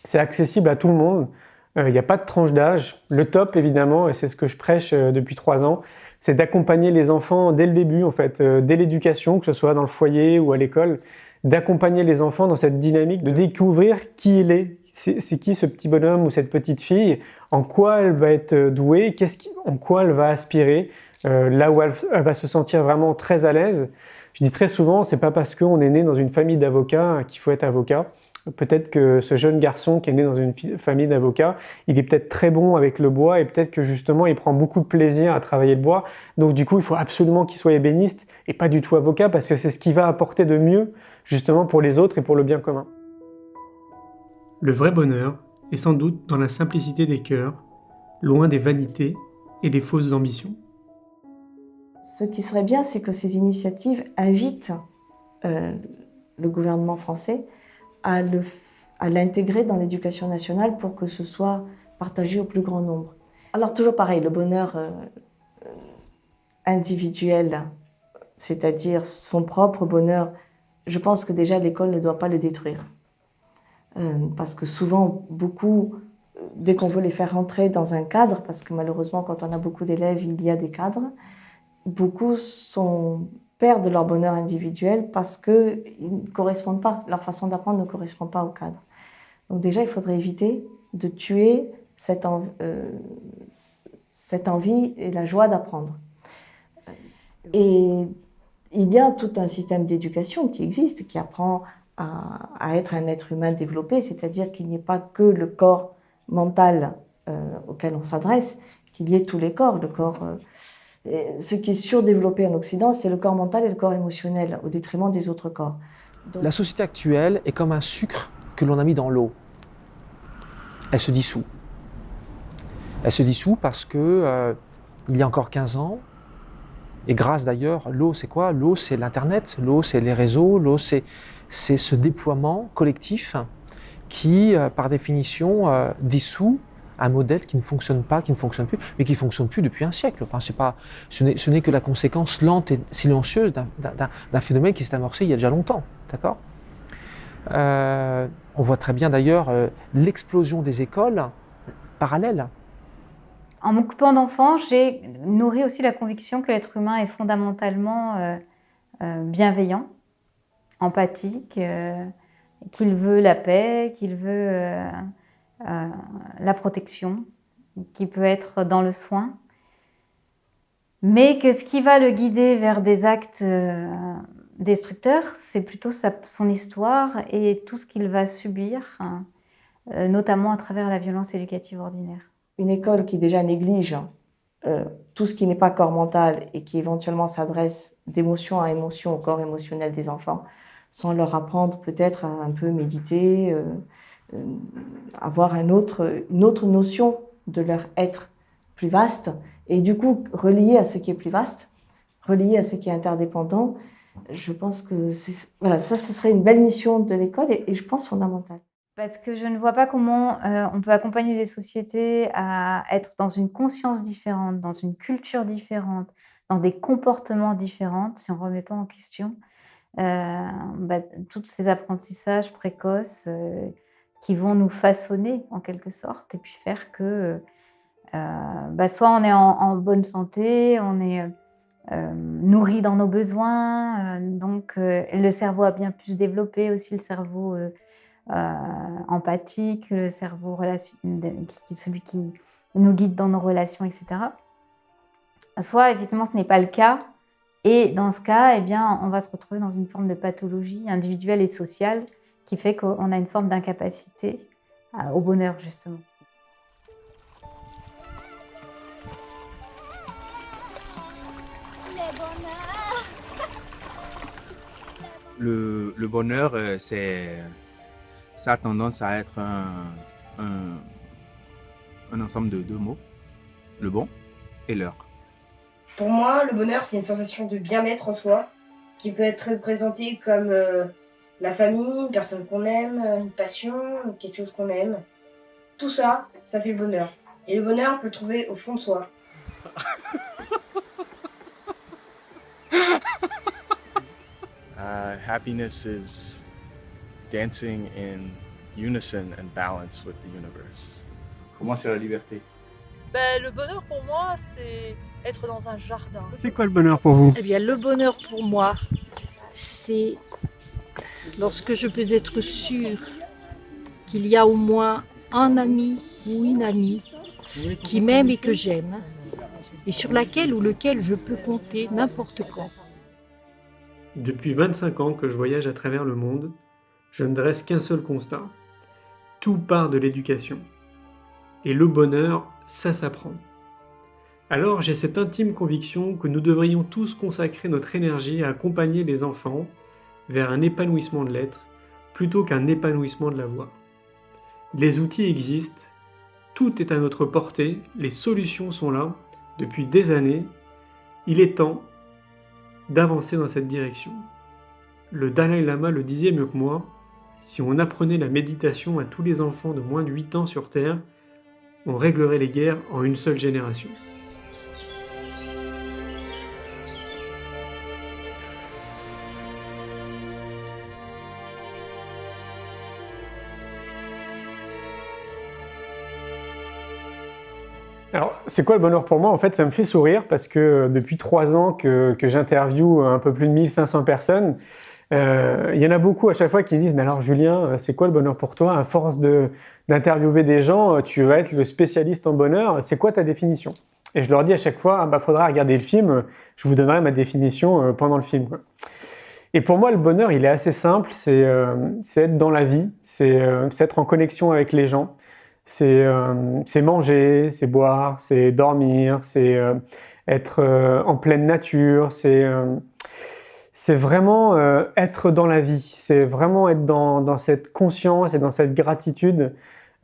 C'est accessible à tout le monde, il n'y a pas de tranche d'âge. Le top, évidemment, et c'est ce que je prêche depuis 3 ans, c'est d'accompagner les enfants dès le début, en fait, dès l'éducation, que ce soit dans le foyer ou à l'école, d'accompagner les enfants dans cette dynamique, de découvrir qui il est. C'est qui ce petit bonhomme ou cette petite fille, en quoi elle va être douée, en quoi elle va aspirer, là où elle va se sentir vraiment très à l'aise. Je dis très souvent, c'est pas parce qu'on est né dans une famille d'avocats qu'il faut être avocat. Peut-être que ce jeune garçon qui est né dans une famille d'avocats, il est peut-être très bon avec le bois et peut-être que justement il prend beaucoup de plaisir à travailler le bois. Donc du coup, il faut absolument qu'il soit ébéniste et pas du tout avocat parce que c'est ce qui va apporter de mieux justement pour les autres et pour le bien commun. Le vrai bonheur est sans doute dans la simplicité des cœurs, loin des vanités et des fausses ambitions. Ce qui serait bien, c'est que ces initiatives invitent le gouvernement français à l'intégrer dans l'éducation nationale pour que ce soit partagé au plus grand nombre. Alors toujours pareil, le bonheur individuel, c'est-à-dire son propre bonheur, je pense que déjà l'école ne doit pas le détruire. Parce que souvent, beaucoup, dès qu'on veut les faire rentrer dans un cadre, parce que malheureusement quand on a beaucoup d'élèves, il y a des cadres, beaucoup perdent leur bonheur individuel parce qu'ils ne correspondent pas, leur façon d'apprendre ne correspond pas au cadre. Donc déjà, il faudrait éviter de tuer cette envie et la joie d'apprendre. Et il y a tout un système d'éducation qui existe, qui apprend à être un être humain développé, c'est-à-dire qu'il n'y ait pas que le corps mental auquel on s'adresse, qu'il y ait tous les corps. Ce qui est surdéveloppé en Occident, c'est le corps mental et le corps émotionnel, au détriment des autres corps. Donc... La société actuelle est comme un sucre que l'on a mis dans l'eau. Elle se dissout. Elle se dissout parce que il y a encore 15 ans, et grâce d'ailleurs, l'eau c'est quoi? L'eau c'est l'Internet, l'eau c'est les réseaux, l'eau c'est ce déploiement collectif qui, par définition, dissout un modèle qui ne fonctionne pas, qui ne fonctionne plus, mais qui ne fonctionne plus depuis un siècle. Enfin, ce n'est que la conséquence lente et silencieuse d'un phénomène qui s'est amorcé il y a déjà longtemps. D'accord ? On voit très bien d'ailleurs l'explosion des écoles parallèles. En m'occupant d'enfants, j'ai nourri aussi la conviction que l'être humain est fondamentalement bienveillant, empathique, qu'il veut la paix, qu'il veut la protection, qui peut être dans le soin, mais que ce qui va le guider vers des actes destructeurs, c'est plutôt son histoire et tout ce qu'il va subir, notamment à travers la violence éducative ordinaire. Une école qui déjà néglige tout ce qui n'est pas corps mental et qui éventuellement s'adresse d'émotion à émotion au corps émotionnel des enfants, sans leur apprendre peut-être à un peu méditer, avoir une autre notion de leur être plus vaste, et du coup relié à ce qui est plus vaste, relié à ce qui est interdépendant. Je pense que ça, ce serait une belle mission de l'école et je pense fondamentale. Parce que je ne vois pas comment on peut accompagner des sociétés à être dans une conscience différente, dans une culture différente, dans des comportements différents, si on ne remet pas en question tous ces apprentissages précoces qui vont nous façonner en quelque sorte et puis faire que soit on est en bonne santé, on est nourri dans nos besoins, donc le cerveau a bien pu se développer, aussi le cerveau empathique, le cerveau celui qui nous guide dans nos relations, etc. Soit effectivement ce n'est pas le cas, et dans ce cas, on va se retrouver dans une forme de pathologie individuelle et sociale qui fait qu'on a une forme d'incapacité au bonheur, justement. Le bonheur, ça a tendance à être un ensemble de deux mots, le bon et l'heure. Pour moi, le bonheur, c'est une sensation de bien-être en soi, qui peut être représentée comme la famille, une personne qu'on aime, une passion, quelque chose qu'on aime. Tout ça, ça fait le bonheur. Et le bonheur, on peut le trouver au fond de soi. Happiness is dancing in unison and balance with the universe. Pour moi, c'est la liberté. Le bonheur pour moi, c'est être dans un jardin. C'est quoi le bonheur pour vous? Eh bien, le bonheur pour moi, c'est lorsque je peux être sûre qu'il y a au moins un ami ou une amie qui m'aime et que j'aime, et sur laquelle ou lequel je peux compter n'importe quand. Depuis 25 ans que je voyage à travers le monde, je ne dresse qu'un seul constat. Tout part de l'éducation. Et le bonheur, ça s'apprend. Alors j'ai cette intime conviction que nous devrions tous consacrer notre énergie à accompagner les enfants vers un épanouissement de l'être plutôt qu'un épanouissement de l'avoir. Les outils existent, tout est à notre portée, les solutions sont là, depuis des années. Il est temps d'avancer dans cette direction. Le Dalai Lama le disait mieux que moi, si on apprenait la méditation à tous les enfants de moins de 8 ans sur Terre, on réglerait les guerres en une seule génération. Alors, c'est quoi le bonheur pour moi? En fait, ça me fait sourire parce que depuis 3 ans que j'interviewe un peu plus de 1500 personnes, il y en a beaucoup à chaque fois qui me disent « Mais alors Julien, c'est quoi le bonheur pour toi? À force d'interviewer des gens, tu vas être le spécialiste en bonheur, c'est quoi ta définition ?» Et je leur dis à chaque fois « Faudra regarder le film, je vous donnerai ma définition pendant le film. » Et pour moi, le bonheur, il est assez simple, c'est être dans la vie, c'est être en connexion avec les gens. C'est manger, c'est boire, c'est dormir, c'est être en pleine nature, c'est vraiment être dans la vie, c'est vraiment être dans cette conscience et dans cette gratitude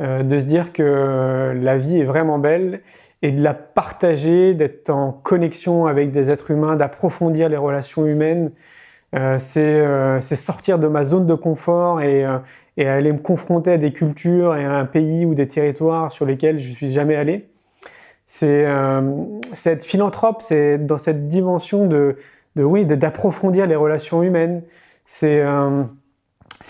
de se dire que la vie est vraiment belle et de la partager, d'être en connexion avec des êtres humains, d'approfondir les relations humaines. C'est sortir de ma zone de confort et aller me confronter à des cultures et à un pays ou des territoires sur lesquels je suis jamais allé. C'est être philanthrope, c'est dans cette dimension d'approfondir les relations humaines. C'est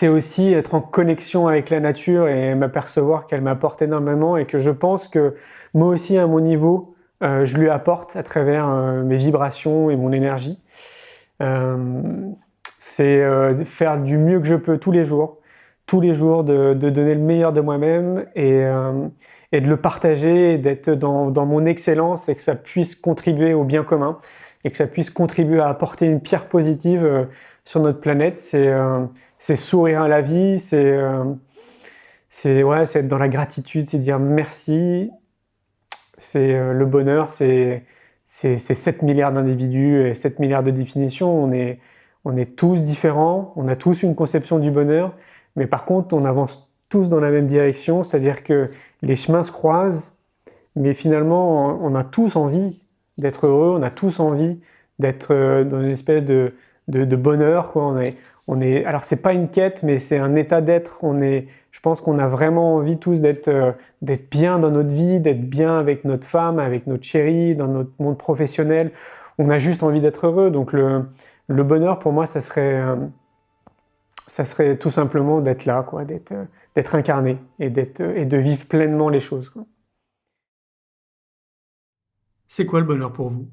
aussi être en connexion avec la nature et m'apercevoir qu'elle m'apporte énormément et que je pense que moi aussi à mon niveau, je lui apporte à travers mes vibrations et mon énergie. C'est faire du mieux que je peux tous les jours de donner le meilleur de moi-même et de le partager, d'être dans mon excellence et que ça puisse contribuer au bien commun et que ça puisse contribuer à apporter une pierre positive sur notre planète. C'est sourire à la vie, c'est être dans la gratitude, c'est dire merci. C'est le bonheur, c'est 7 milliards d'individus et 7 milliards de définitions. On est tous différents, on a tous une conception du bonheur, mais par contre, on avance tous dans la même direction, c'est-à-dire que les chemins se croisent, mais finalement, on a tous envie d'être heureux, on a tous envie d'être dans une espèce de bonheur, quoi. Alors, c'est pas une quête, mais c'est un état d'être. Je pense qu'on a vraiment envie tous d'être bien dans notre vie, d'être bien avec notre femme, avec notre chérie, dans notre monde professionnel. On a juste envie d'être heureux. Donc, le bonheur, pour moi, ça serait tout simplement d'être là, quoi, d'être incarné et de vivre pleinement les choses, quoi. C'est quoi le bonheur pour vous?